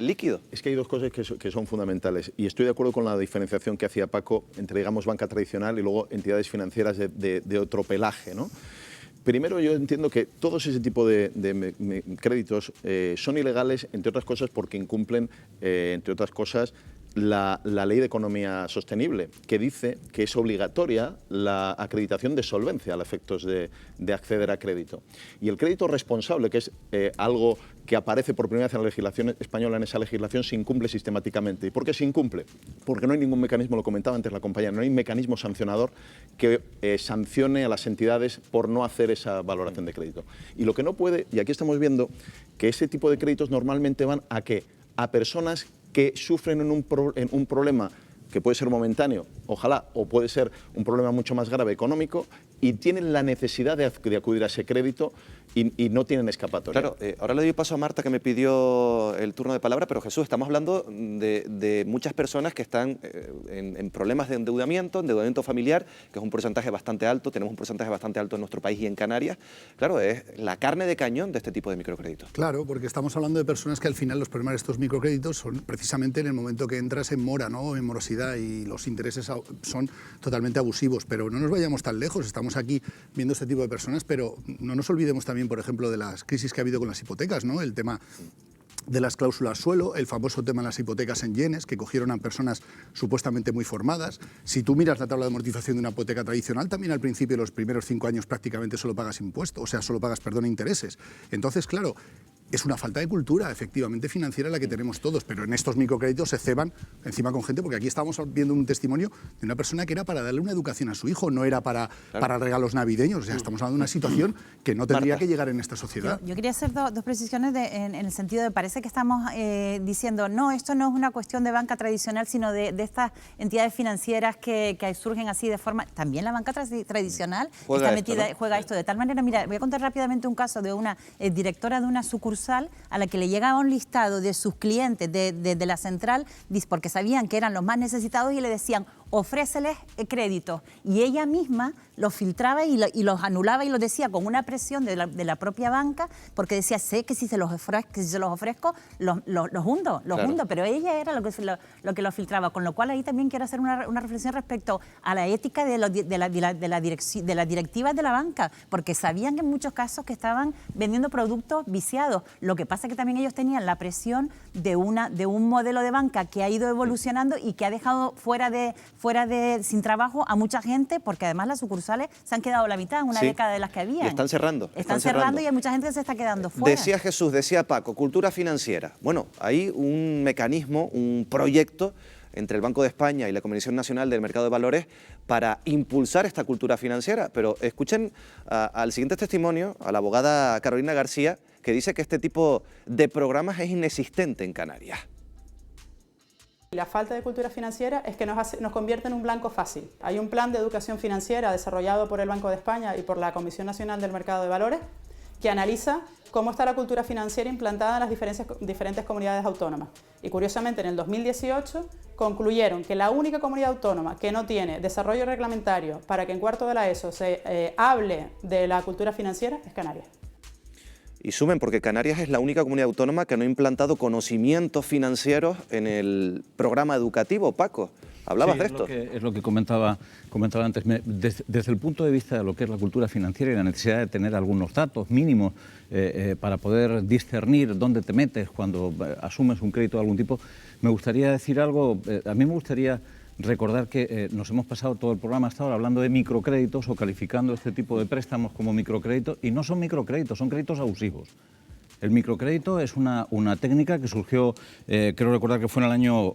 líquido. Es que hay dos cosas que son fundamentales y estoy de acuerdo con la diferenciación que hacía Paco entre, digamos, banca tradicional y luego entidades financieras de otro pelaje, ¿no? Primero, yo entiendo que todos ese tipo de créditos son ilegales, entre otras cosas, porque incumplen, entre otras cosas, la Ley de Economía Sostenible, que dice que es obligatoria la acreditación de solvencia a los efectos de acceder a crédito. Y el crédito responsable, que es algo que aparece por primera vez en la legislación española, en esa legislación se incumple sistemáticamente. ¿Y por qué se incumple? Porque no hay ningún mecanismo, lo comentaba antes la compañera, no hay mecanismo sancionador que sancione a las entidades por no hacer esa valoración de crédito. Y lo que no puede, y aquí estamos viendo que ese tipo de créditos normalmente van a ¿qué? A personas que sufren en un problema que puede ser momentáneo, ojalá, o puede ser un problema mucho más grave económico, y tienen la necesidad de acudir a ese crédito y no tienen escapatoria. Claro, ahora le doy paso a Marta, que me pidió el turno de palabra, pero Jesús, estamos hablando de muchas personas que están en problemas de endeudamiento familiar, que es un porcentaje bastante alto, tenemos un porcentaje bastante alto en nuestro país y en Canarias. Claro, es la carne de cañón de este tipo de microcréditos. Claro, porque estamos hablando de personas que al final los problemas de estos microcréditos son precisamente en el momento que entras en mora, ¿no? En morosidad, y los intereses son totalmente abusivos, pero no nos vayamos tan lejos, estamos aquí viendo este tipo de personas, pero no nos olvidemos también, por ejemplo, de las crisis que ha habido con las hipotecas, ¿no? El tema de las cláusulas suelo, el famoso tema de las hipotecas en yenes, que cogieron a personas supuestamente muy formadas. Si tú miras la tabla de amortización de una hipoteca tradicional, también al principio, los primeros 5 años prácticamente solo pagas impuestos, o sea, solo pagas, intereses. Entonces, claro, es una falta de cultura, efectivamente, financiera la que tenemos todos, pero en estos microcréditos se ceban encima con gente, porque aquí estamos viendo un testimonio de una persona que era para darle una educación a su hijo, no era para regalos navideños. O sea, estamos hablando de una situación que no tendría que llegar en esta sociedad. Yo quería hacer dos precisiones en el sentido de, parece que estamos diciendo, no, esto no es una cuestión de banca tradicional, sino de estas entidades financieras que surgen así de forma... También la banca tradicional juega esto de tal manera. Mira, voy a contar rápidamente un caso de una directora de una sucursal a la que le llegaba un listado de sus clientes de la central, porque sabían que eran los más necesitados, y le decían, ofréceles crédito. Y ella misma los filtraba y los anulaba, y los decía con una presión de la propia banca, porque decía, sé que si se los ofrezco, los hundo, pero ella era lo que los filtraba. Con lo cual ahí también quiero hacer una reflexión respecto a la ética de las directivas de la banca, porque sabían que en muchos casos que estaban vendiendo productos viciados. Lo que pasa es que también ellos tenían la presión de un modelo de banca que ha ido evolucionando y que ha dejado sin trabajo a mucha gente, porque además las sucursales se han quedado la mitad en una década de las que había. Y están cerrando. Están cerrando y hay mucha gente que se está quedando fuera. Decía Jesús, decía Paco, cultura financiera. Bueno, hay un mecanismo, un proyecto entre el Banco de España y la Comisión Nacional del Mercado de Valores para impulsar esta cultura financiera. Pero escuchen al siguiente testimonio, a la abogada Carolina García, que dice que este tipo de programas es inexistente en Canarias. La falta de cultura financiera es que nos convierte en un blanco fácil. Hay un plan de educación financiera desarrollado por el Banco de España y por la Comisión Nacional del Mercado de Valores que analiza cómo está la cultura financiera implantada en las diferentes comunidades autónomas. Y curiosamente, en el 2018 concluyeron que la única comunidad autónoma que no tiene desarrollo reglamentario para que en cuarto de la ESO se hable de la cultura financiera es Canarias. Y sumen, porque Canarias es la única comunidad autónoma que no ha implantado conocimientos financieros en el programa educativo. Paco, hablabas de esto. Es lo que comentaba antes. Desde el punto de vista de lo que es la cultura financiera y la necesidad de tener algunos datos mínimos para poder discernir dónde te metes cuando asumes un crédito de algún tipo, me gustaría decir algo. A mí me gustaría recordar que nos hemos pasado todo el programa hasta ahora hablando de microcréditos o calificando este tipo de préstamos como microcréditos, y no son microcréditos, son créditos abusivos. El microcrédito es una técnica que surgió, creo recordar que fue en el año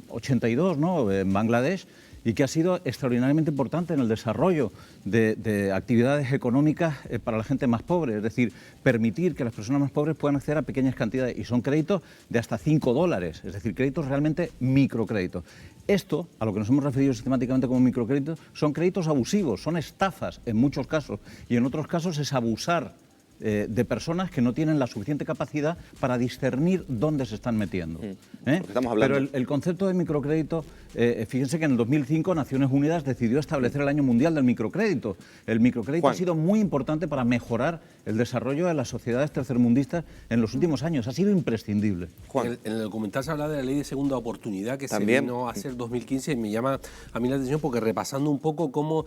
82, ¿no?, en Bangladesh, y que ha sido extraordinariamente importante en el desarrollo de actividades económicas para la gente más pobre, es decir, permitir que las personas más pobres puedan acceder a pequeñas cantidades, y son créditos de hasta $5, es decir, créditos realmente microcréditos. Esto, a lo que nos hemos referido sistemáticamente como microcréditos, son créditos abusivos, son estafas en muchos casos, y en otros casos es abusar de personas que no tienen la suficiente capacidad para discernir dónde se están metiendo. Estamos hablando. Pero el concepto de microcrédito, fíjense que en el 2005 Naciones Unidas decidió establecer el Año Mundial del Microcrédito. El microcrédito ha sido muy importante para mejorar el desarrollo de las sociedades tercermundistas en los últimos años. Ha sido imprescindible. En el documental se habla de la ley de segunda oportunidad que se vino a hacer 2015, y me llama a mí la atención porque, repasando un poco cómo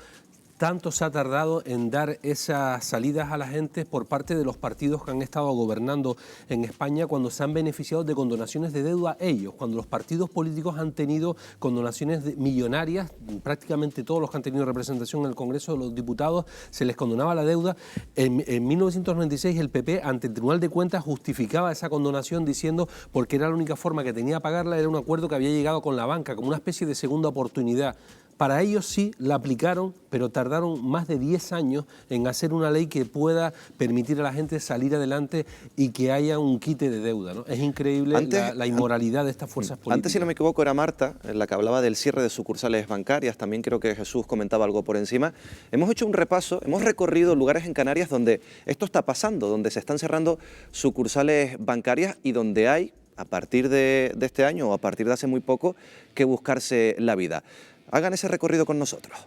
tanto se ha tardado en dar esas salidas a la gente por parte de los partidos que han estado gobernando en España, cuando se han beneficiado de condonaciones de deuda ellos, cuando los partidos políticos han tenido condonaciones millonarias, prácticamente todos los que han tenido representación en el Congreso de los Diputados se les condonaba la deuda. En 1996 el PP ante el Tribunal de Cuentas justificaba esa condonación diciendo porque era la única forma que tenía de pagarla, era un acuerdo que había llegado con la banca, como una especie de segunda oportunidad. Para ellos sí la aplicaron, pero tardaron más de 10 años en hacer una ley que pueda permitir a la gente salir adelante y que haya un quite de deuda, ¿no? Es increíble la inmoralidad de estas fuerzas políticas. Antes, si no me equivoco, era Marta la que hablaba del cierre de sucursales bancarias. También creo que Jesús comentaba algo por encima. Hemos hecho un repaso, hemos recorrido lugares en Canarias donde esto está pasando, donde se están cerrando sucursales bancarias y donde hay, a partir de este año o a partir de hace muy poco, que buscarse la vida. Hagan ese recorrido con nosotros.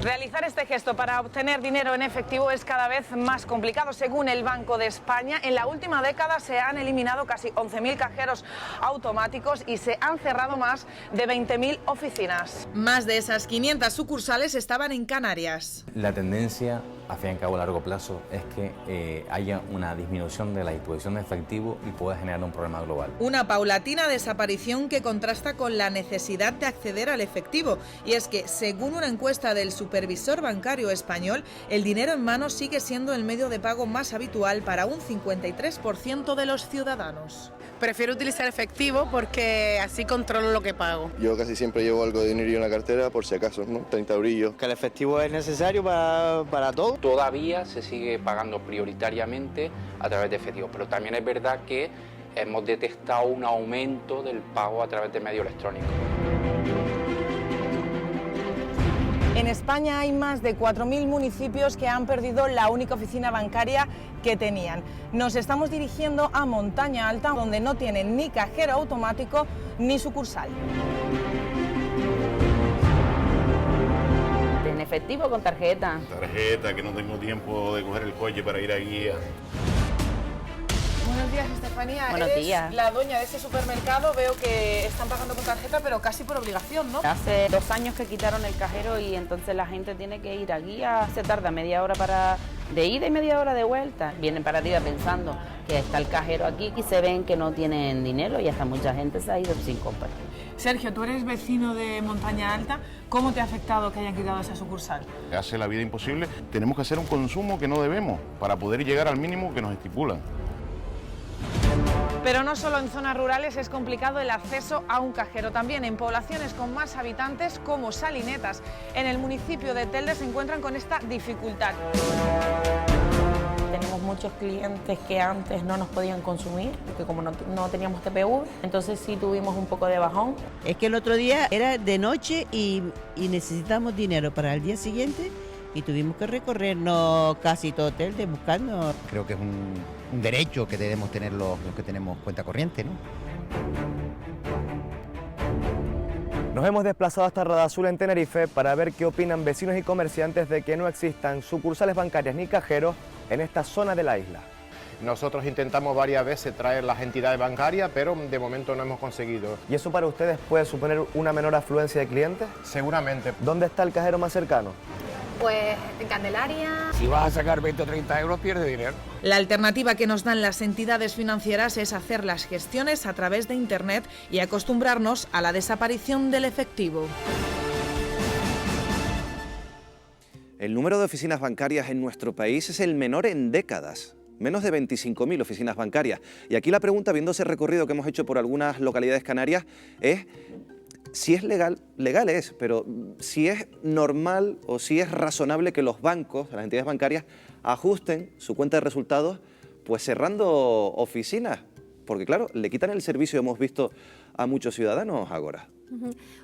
Realizar este gesto para obtener dinero en efectivo es cada vez más complicado. Según el Banco de España, en la última década se han eliminado casi 11.000 cajeros automáticos y se han cerrado más de 20.000 oficinas. Más de esas 500 sucursales estaban en Canarias. La tendencia, a fin y al cabo a largo plazo, es que haya una disminución de la distribución de efectivo y pueda generar un problema global. Una paulatina desaparición que contrasta con la necesidad de acceder al efectivo. Y es que, según una encuesta del Supervisor Bancario Español, el dinero en mano sigue siendo el medio de pago más habitual para un 53% de los ciudadanos. Prefiero utilizar efectivo porque así controlo lo que pago. Yo casi siempre llevo algo de dinero en la cartera por si acaso, ¿no? 30 eurillos. Que el efectivo es necesario para todo. Todavía se sigue pagando prioritariamente a través de efectivo, pero también es verdad que hemos detectado un aumento del pago a través de medios electrónicos. En España hay más de 4.000 municipios que han perdido la única oficina bancaria que tenían. Nos estamos dirigiendo a Montaña Alta, donde no tienen ni cajero automático ni sucursal. ¿En efectivo o con tarjeta? Tarjeta, que no tengo tiempo de coger el coche para ir a guía. Buenos días, Estefanía. Buenos días. La dueña de ese supermercado. Veo que están pagando con tarjeta, pero casi por obligación, ¿no? Hace 2 años que quitaron el cajero y entonces la gente tiene que ir a guía. Se tarda media hora de ida y media hora de vuelta. Vienen para arriba pensando que está el cajero aquí y se ven que no tienen dinero y hasta mucha gente se ha ido sin comprar. Sergio, tú eres vecino de Montaña Alta. ¿Cómo te ha afectado que hayan quitado esa sucursal? Hace la vida imposible. Tenemos que hacer un consumo que no debemos para poder llegar al mínimo que nos estipulan. Pero no solo en zonas rurales es complicado el acceso a un cajero, también en poblaciones con más habitantes como Salinetas. En el municipio de Telde se encuentran con esta dificultad. Tenemos muchos clientes que antes no nos podían consumir, porque como no teníamos TPV, entonces sí tuvimos un poco de bajón. Es que el otro día era de noche y necesitamos dinero para el día siguiente y tuvimos que recorrernos casi todo Telde buscando. Creo que es un derecho que debemos tener los que tenemos cuenta corriente, ¿no? Nos hemos desplazado hasta Radazul en Tenerife para ver qué opinan vecinos y comerciantes de que no existan sucursales bancarias ni cajeros en esta zona de la isla. Nosotros intentamos varias veces traer las entidades bancarias, pero de momento no hemos conseguido. ¿Y eso para ustedes puede suponer una menor afluencia de clientes? Seguramente. ¿Dónde está el cajero más cercano? Pues en Candelaria... Si vas a sacar 20 o 30 euros, pierdes dinero. La alternativa que nos dan las entidades financieras es hacer las gestiones a través de Internet y acostumbrarnos a la desaparición del efectivo. El número de oficinas bancarias en nuestro país es el menor en décadas. Menos de 25.000 oficinas bancarias. Y aquí la pregunta, viendo ese recorrido que hemos hecho por algunas localidades canarias, es si es legal es, pero si es normal o si es razonable que los bancos, las entidades bancarias, ajusten su cuenta de resultados pues cerrando oficinas. Porque claro, le quitan el servicio, hemos visto a muchos ciudadanos ahora.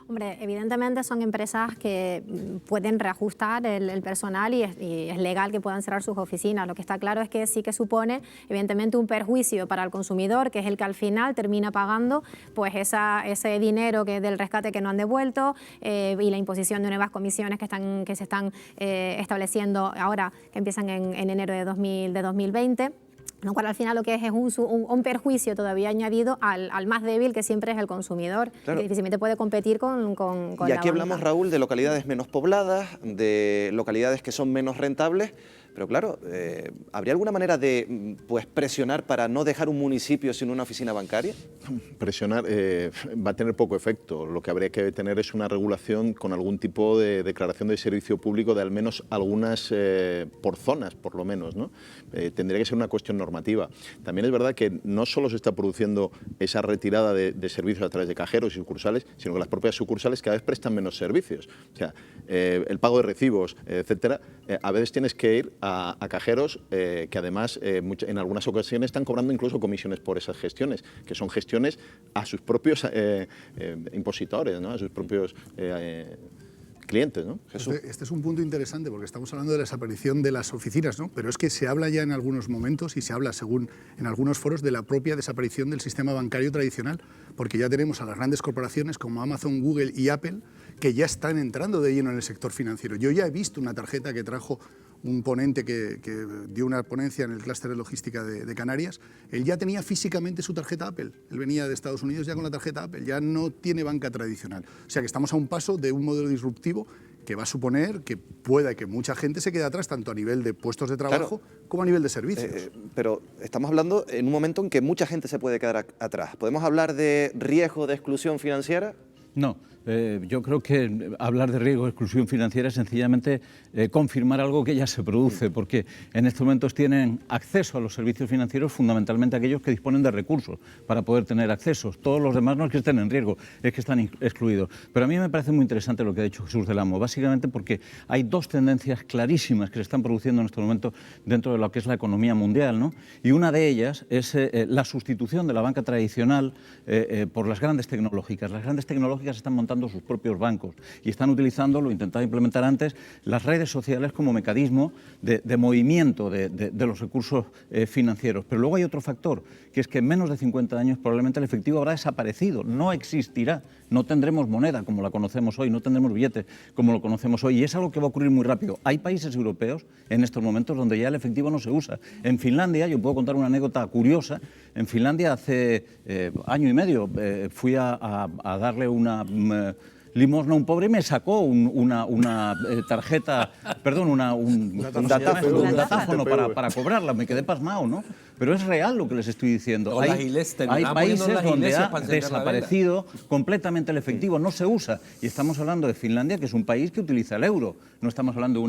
Hombre, evidentemente son empresas que pueden reajustar el personal y es legal que puedan cerrar sus oficinas. Lo que está claro es que sí que supone evidentemente un perjuicio para el consumidor, que es el que al final termina pagando pues ese dinero del rescate que no han devuelto y la imposición de nuevas comisiones que se están estableciendo ahora, que empiezan en enero de 2020. Lo cual al final lo que es un perjuicio todavía añadido al más débil, que siempre es el consumidor, claro, que difícilmente puede competir con y aquí hablamos, Raúl, de localidades menos pobladas, de localidades que son menos rentables, pero claro, ¿habría alguna manera de presionar para no dejar un municipio sin una oficina bancaria? Presionar va a tener poco efecto. Lo que habría que tener es una regulación con algún tipo de declaración de servicio público de al menos algunas por zonas, por lo menos, ¿no? Tendría que ser una cuestión normativa. También es verdad que no solo se está produciendo esa retirada de servicios a través de cajeros y sucursales, sino que las propias sucursales cada vez prestan menos servicios. O sea, el pago de recibos, etcétera, a veces tienes que ir a cajeros que además en algunas ocasiones están cobrando incluso comisiones por esas gestiones, que son gestiones a sus propios impositores, ¿no? A sus propios clientes, ¿no? Este es un punto interesante porque estamos hablando de la desaparición de las oficinas, ¿no? Pero es que se habla ya en algunos momentos y se habla, según en algunos foros, de la propia desaparición del sistema bancario tradicional, porque ya tenemos a las grandes corporaciones como Amazon, Google y Apple que ya están entrando de lleno en el sector financiero. Yo ya he visto una tarjeta que trajo un ponente que dio una ponencia en el clúster de logística de Canarias. Él ya tenía físicamente su tarjeta Apple. Él venía de Estados Unidos ya con la tarjeta Apple, ya no tiene banca tradicional. O sea que estamos a un paso de un modelo disruptivo que va a suponer que pueda que mucha gente se quede atrás, tanto a nivel de puestos de trabajo, claro, como a nivel de servicios. Pero estamos hablando en un momento en que mucha gente se puede quedar atrás. ¿Podemos hablar de riesgo de exclusión financiera? No. Yo creo que hablar de riesgo de exclusión financiera es sencillamente confirmar algo que ya se produce, porque en estos momentos tienen acceso a los servicios financieros fundamentalmente aquellos que disponen de recursos para poder tener accesos. Todos los demás no es que estén en riesgo, es que están excluidos. Pero a mí me parece muy interesante lo que ha dicho Jesús del Amo, básicamente porque hay dos tendencias clarísimas que se están produciendo en estos momentos dentro de lo que es la economía mundial, ¿no? Y una de ellas es la sustitución de la banca tradicional por las grandes tecnológicas. Las grandes tecnológicas están montando sus propios bancos y están utilizando, lo intentaba implementar antes, las redes sociales como mecanismo de movimiento de los recursos financieros. Pero luego hay otro factor, que es que en menos de 50 años probablemente el efectivo habrá desaparecido, no existirá, no tendremos moneda como la conocemos hoy, no tendremos billetes como lo conocemos hoy, y es algo que va a ocurrir muy rápido. Hay países europeos en estos momentos donde ya el efectivo no se usa. En Finlandia, yo puedo contar una anécdota curiosa, en Finlandia hace año y medio fui a darle una limosna a un pobre y me sacó una tarjeta, perdón, un datáfono para cobrarla. Me quedé pasmado, ¿no? Pero es real lo que les estoy diciendo. Hay países donde ha desaparecido completamente el efectivo, no se usa. Y estamos hablando de Finlandia, que es un país que utiliza el euro. No estamos hablando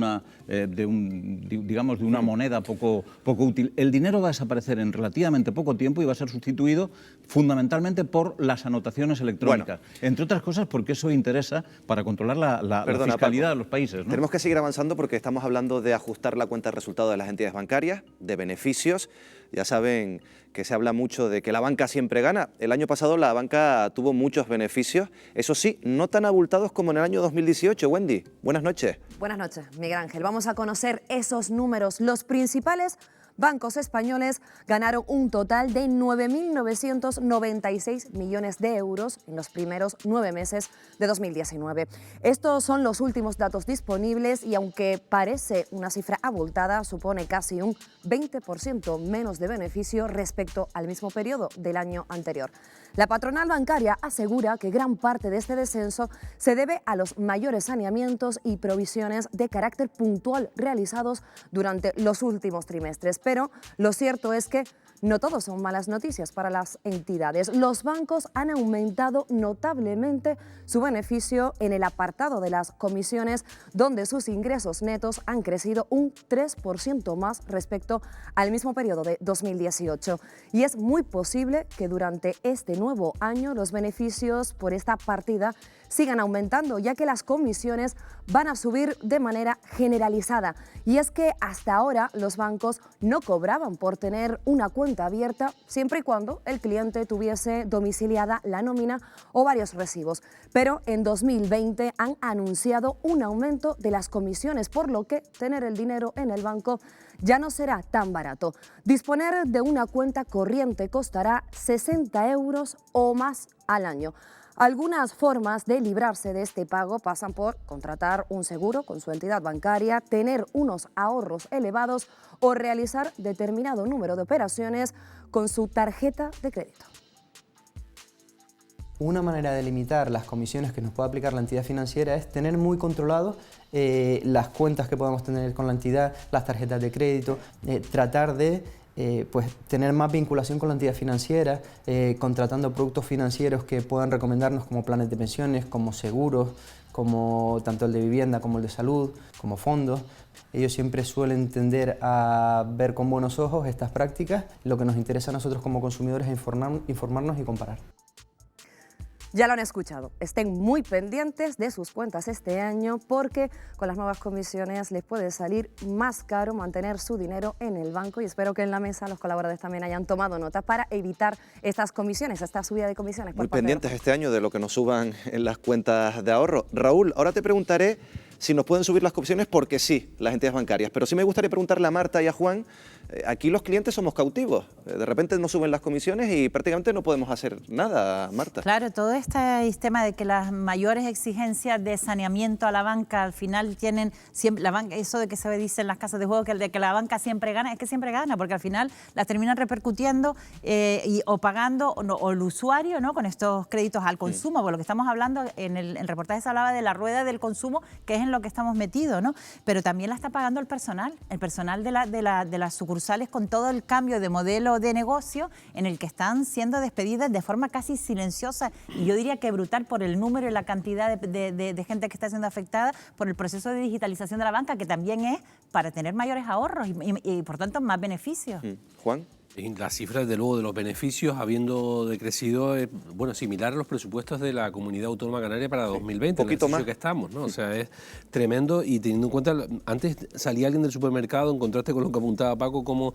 de una moneda poco útil. El dinero va a desaparecer en relativamente poco tiempo y va a ser sustituido fundamentalmente por las anotaciones electrónicas. Bueno, entre otras cosas porque eso interesa para controlar la fiscalidad de los países, ¿no? Tenemos que seguir avanzando porque estamos hablando de ajustar la cuenta de resultados de las entidades bancarias, de beneficios. Ya saben que se habla mucho de que la banca siempre gana. El año pasado la banca tuvo muchos beneficios, eso sí, no tan abultados como en el año 2018. Wendy, buenas noches. Buenas noches, Miguel Ángel. Vamos a conocer esos números. Los principales bancos españoles ganaron un total de 9.996 millones de euros en los primeros 9 meses de 2019. Estos son los últimos datos disponibles y aunque parece una cifra abultada, supone casi un 20% menos de beneficio respecto respecto al mismo periodo del año anterior. La patronal bancaria asegura que gran parte de este descenso se debe a los mayores saneamientos y provisiones de carácter puntual realizados durante los últimos trimestres. Pero lo cierto es que no todo son malas noticias para las entidades. Los bancos han aumentado notablemente su beneficio en el apartado de las comisiones, donde sus ingresos netos han crecido un 3% más respecto al mismo periodo de 2018. Y es muy posible que durante este nuevo año los beneficios por esta partida sigan aumentando, ya que las comisiones van a subir de manera generalizada. Y es que hasta ahora los bancos no cobraban por tener una cuenta abierta, siempre y cuando el cliente tuviese domiciliada la nómina o varios recibos. Pero en 2020 han anunciado un aumento de las comisiones, por lo que tener el dinero en el banco ya no será tan barato. Disponer de una cuenta corriente costará 60 euros o más al año. Algunas formas de librarse de este pago pasan por contratar un seguro con su entidad bancaria, tener unos ahorros elevados o realizar determinado número de operaciones con su tarjeta de crédito. Una manera de limitar las comisiones que nos puede aplicar la entidad financiera es tener muy controlado las cuentas que podamos tener con la entidad, las tarjetas de crédito, tratar de pues tener más vinculación con la entidad financiera, contratando productos financieros que puedan recomendarnos como planes de pensiones, como seguros, como tanto el de vivienda como el de salud, como fondos. Ellos siempre suelen tender a ver con buenos ojos estas prácticas. Lo que nos interesa a nosotros como consumidores es informarnos y comparar. Ya lo han escuchado, estén muy pendientes de sus cuentas este año porque con las nuevas comisiones les puede salir más caro mantener su dinero en el banco y espero que en la mesa los colaboradores también hayan tomado nota para evitar estas comisiones, esta subida de comisiones. Muy pendientes este año de lo que nos suban en las cuentas de ahorro. Raúl, ahora te preguntaré si nos pueden subir las comisiones porque sí, las entidades bancarias, pero sí me gustaría preguntarle a Marta y a Juan, aquí los clientes somos cautivos, de repente nos suben las comisiones y prácticamente no podemos hacer nada, Marta. Claro, todo este sistema de que las mayores exigencias de saneamiento a la banca al final tienen siempre, la banca, eso de que se dice en las casas de juego que la banca siempre gana, es que siempre gana, porque al final las terminan repercutiendo o pagando o el usuario, ¿no?, con estos créditos al consumo, porque lo que estamos hablando en el reportaje se hablaba de la rueda del consumo, que es en lo que estamos metidos, ¿no? Pero también la está pagando el personal de las sucursales con todo el cambio de modelo de negocio en el que están siendo despedidas de forma casi silenciosa y yo diría que brutal por el número y la cantidad de gente que está siendo afectada por el proceso de digitalización de la banca, que también es para tener mayores ahorros y por tanto más beneficios. Juan. Las cifras, de luego, de los beneficios habiendo decrecido, bueno, similar a los presupuestos de la Comunidad Autónoma Canaria para 2020, un poquito más que estamos, ¿no? O sea, es tremendo y teniendo en cuenta, antes salía alguien del supermercado, en contraste con lo que apuntaba Paco, como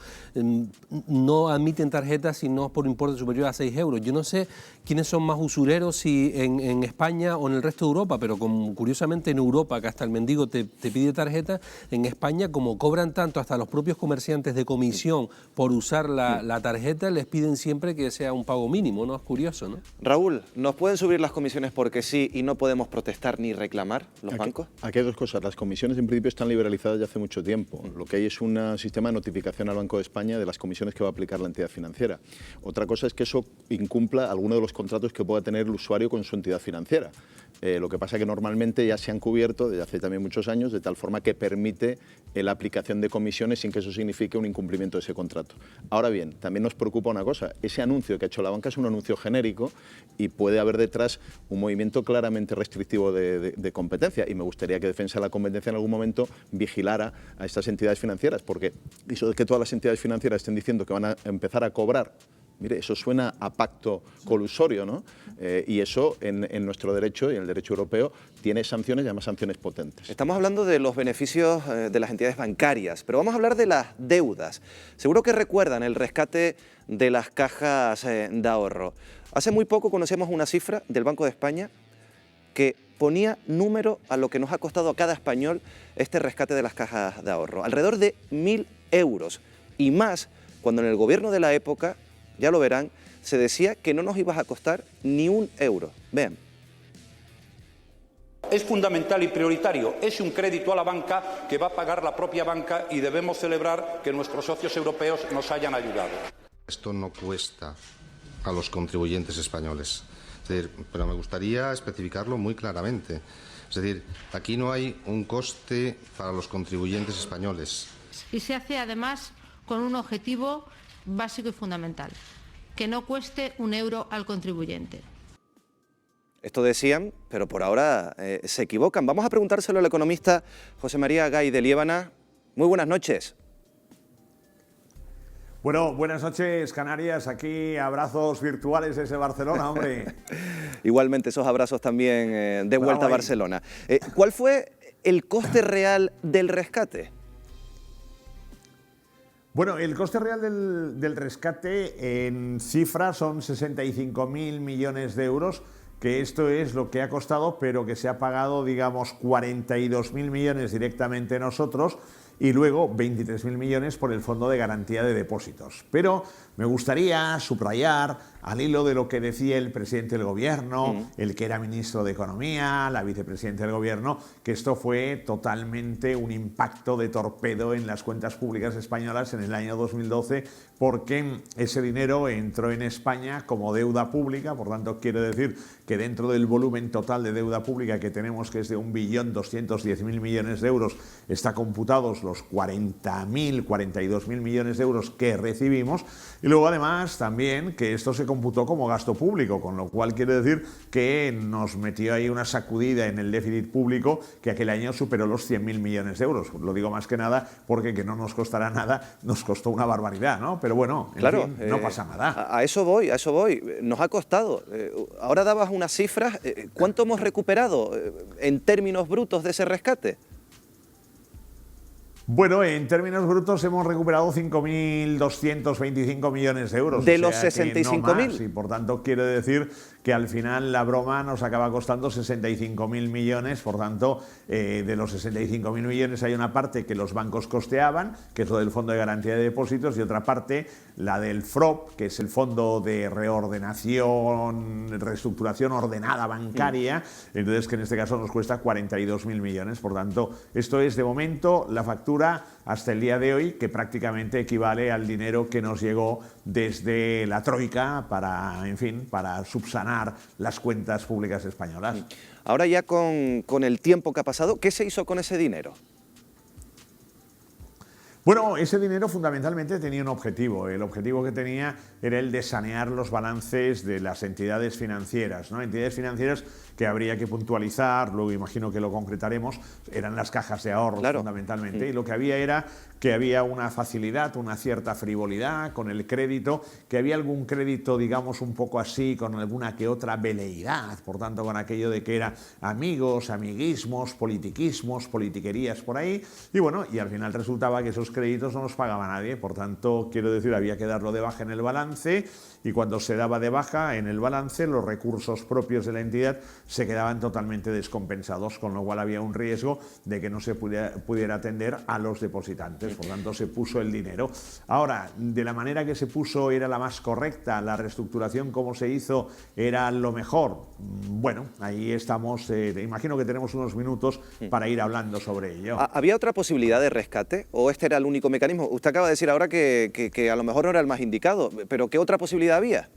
no admiten tarjetas si no es por importe superior a 6 euros. Yo no sé quiénes son más usureros, si en España o en el resto de Europa, pero curiosamente en Europa, que hasta el mendigo te pide tarjeta, en España, como cobran tanto hasta los propios comerciantes de comisión por usar la tarjeta, les piden siempre que sea un pago mínimo, ¿no? Es curioso, ¿no? Raúl, ¿nos pueden subir las comisiones porque sí y no podemos protestar ni reclamar los bancos? Aquí hay dos cosas. Las comisiones en principio están liberalizadas ya hace mucho tiempo. Lo que hay es un sistema de notificación al Banco de España de las comisiones que va a aplicar la entidad financiera. Otra cosa es que eso incumpla alguno de los contratos que pueda tener el usuario con su entidad financiera. Lo que pasa es que normalmente ya se han cubierto desde hace también muchos años, de tal forma que permite la aplicación de comisiones sin que eso signifique un incumplimiento de ese contrato. Ahora bien, también nos preocupa una cosa, ese anuncio que ha hecho la banca es un anuncio genérico y puede haber detrás un movimiento claramente restrictivo de competencia, y me gustaría que Defensa de la Competencia en algún momento vigilara a estas entidades financieras, porque eso de que todas las entidades financieras estén diciendo que van a empezar a cobrar, mire, eso suena a pacto colusorio, ¿no? Y eso en nuestro derecho y en el derecho europeo tiene sanciones, y además sanciones potentes. Estamos hablando de los beneficios de las entidades bancarias, pero vamos a hablar de las deudas. Seguro que recuerdan el rescate de las cajas de ahorro. Hace muy poco conocemos una cifra del Banco de España que ponía número a lo que nos ha costado a cada español este rescate de las cajas de ahorro. Alrededor de 1.000 euros y más cuando en el gobierno de la época, ya lo verán, se decía que no nos iba a costar ni un euro. Vean. Es fundamental y prioritario, es un crédito a la banca que va a pagar la propia banca y debemos celebrar que nuestros socios europeos nos hayan ayudado. Esto no cuesta a los contribuyentes españoles. Es decir, pero me gustaría especificarlo muy claramente. Es decir, aquí no hay un coste para los contribuyentes españoles. Y se hace además con un objetivo básico y fundamental, que no cueste un euro al contribuyente. Esto decían, pero por ahora se equivocan. Vamos a preguntárselo al economista José María Gay de Liébana. Muy buenas noches. Bueno, buenas noches, Canarias. Aquí abrazos virtuales desde Barcelona, hombre. Igualmente, esos abrazos también de vuelta a Barcelona. ¿Cuál fue el coste real del rescate? Bueno, el coste real del rescate en cifras son 65.000 millones de euros, que esto es lo que ha costado, pero que se ha pagado, digamos, 42.000 millones directamente nosotros y luego 23.000 millones por el Fondo de Garantía de Depósitos. Pero me gustaría subrayar, al hilo de lo que decía el presidente del Gobierno, el que era ministro de Economía, la vicepresidenta del Gobierno, que esto fue totalmente un impacto de torpedo en las cuentas públicas españolas en el año 2012, porque ese dinero entró en España como deuda pública, por tanto quiere decir que dentro del volumen total de deuda pública que tenemos, que es de 1.210.000 millones de euros, está computados los 42.000 millones de euros que recibimos, y luego además también que esto se computó como gasto público, con lo cual quiere decir que nos metió ahí una sacudida en el déficit público que aquel año superó los 100.000 millones de euros. Lo digo más que nada porque que no nos costará nada, nos costó una barbaridad, ¿no? Pero bueno, en claro, fin, no pasa nada. A eso voy. Nos ha costado. Ahora dabas unas cifras. ¿Cuánto hemos recuperado en términos brutos de ese rescate? Bueno, en términos brutos hemos recuperado 5.225 millones de euros. De los 65.000. Y por tanto quiere decir que al final la broma nos acaba costando 65.000 millones. Por tanto, de los 65.000 millones hay una parte que los bancos costeaban, que es lo del Fondo de Garantía de Depósitos, y otra parte, la del FROB, que es el Fondo de Reordenación, Reestructuración Ordenada Bancaria, entonces que en este caso nos cuesta 42.000 millones. Por tanto, esto es de momento la factura hasta el día de hoy, que prácticamente equivale al dinero que nos llegó desde la Troika para, en fin, para subsanar las cuentas públicas españolas. Ahora ya con el tiempo que ha pasado, ¿qué se hizo con ese dinero? Bueno, ese dinero fundamentalmente tenía un objetivo. El objetivo que tenía era el de sanear los balances de las entidades financieras, ¿no? Entidades financieras que habría que puntualizar, luego imagino que lo concretaremos, eran las cajas de ahorros, claro, fundamentalmente. Y lo que había era que había una facilidad, una cierta frivolidad con el crédito, que había algún crédito, digamos, un poco así, con alguna que otra veleidad, por tanto, con aquello de que era amigos, amiguismos, politiquismos, politiquerías por ahí, y bueno, y al final resultaba que esos créditos no los pagaba nadie, por tanto, quiero decir, había que darlo de baja en el balance, y cuando se daba de baja en el balance, los recursos propios de la entidad se quedaban totalmente descompensados, con lo cual había un riesgo de que no se pudiera atender a los depositantes, por tanto se puso el dinero. Ahora, de la manera que se puso era la más correcta, la reestructuración como se hizo era lo mejor. Bueno, ahí estamos, imagino que tenemos unos minutos para ir hablando sobre ello. ¿Había otra posibilidad de rescate o este era el único mecanismo? Usted acaba de decir ahora que a lo mejor no era el más indicado, pero ¿qué otra posibilidad había?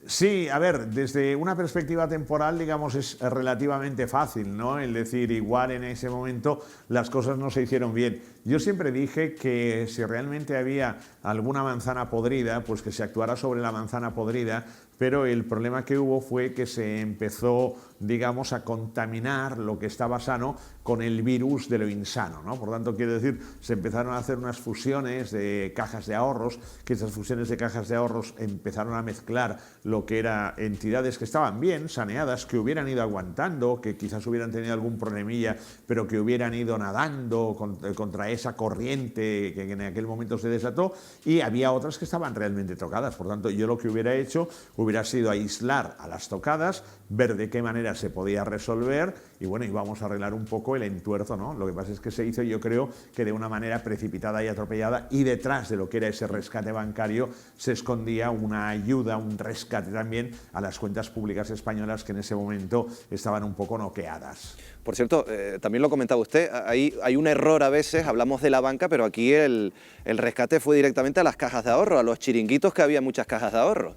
Sí, a ver, desde una perspectiva temporal, digamos, es relativamente fácil, ¿no? El decir, igual en ese momento las cosas no se hicieron bien. Yo siempre dije que si realmente había alguna manzana podrida, pues que se actuara sobre la manzana podrida, pero el problema que hubo fue que se empezó, digamos, a contaminar lo que estaba sano con el virus de lo insano, ¿no? Por tanto, quiero decir, se empezaron a hacer unas fusiones de cajas de ahorros, que esas fusiones de cajas de ahorros empezaron a mezclar lo que eran entidades que estaban bien, saneadas, que hubieran ido aguantando, que quizás hubieran tenido algún problemilla, pero que hubieran ido nadando contra esa corriente que en aquel momento se desató, y había otras que estaban realmente tocadas. Por tanto, yo lo que hubiera hecho, hubiera sido aislar a las tocadas, ver de qué manera se podía resolver y bueno, íbamos a arreglar un poco el entuerzo, ¿no? Lo que pasa es que se hizo, yo creo, que de una manera precipitada y atropellada, y detrás de lo que era ese rescate bancario se escondía una ayuda, un rescate también a las cuentas públicas españolas que en ese momento estaban un poco noqueadas. Por cierto, también lo comentaba usted, hay un error a veces, hablamos de la banca, pero aquí el rescate fue directamente a las cajas de ahorro, a los chiringuitos que había muchas cajas de ahorro.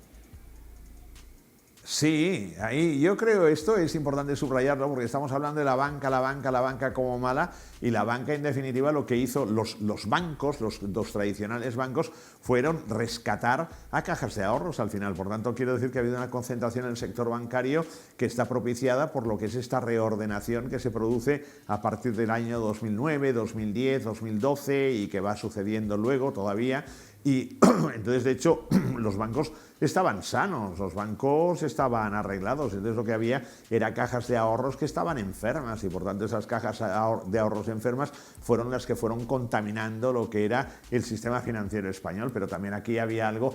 Sí, ahí yo creo esto es importante subrayarlo porque estamos hablando de la banca como mala, y la banca en definitiva lo que hizo los bancos, los tradicionales bancos, fueron rescatar a cajas de ahorros al final. Por tanto, quiero decir que ha habido una concentración en el sector bancario que está propiciada por lo que es esta reordenación que se produce a partir del año 2009, 2010, 2012 y que va sucediendo luego todavía. Y entonces, de hecho, los bancos estaban sanos, los bancos estaban arreglados, entonces lo que había era cajas de ahorros que estaban enfermas y por tanto esas cajas de ahorros enfermas fueron las que fueron contaminando lo que era el sistema financiero español. Pero también aquí había algo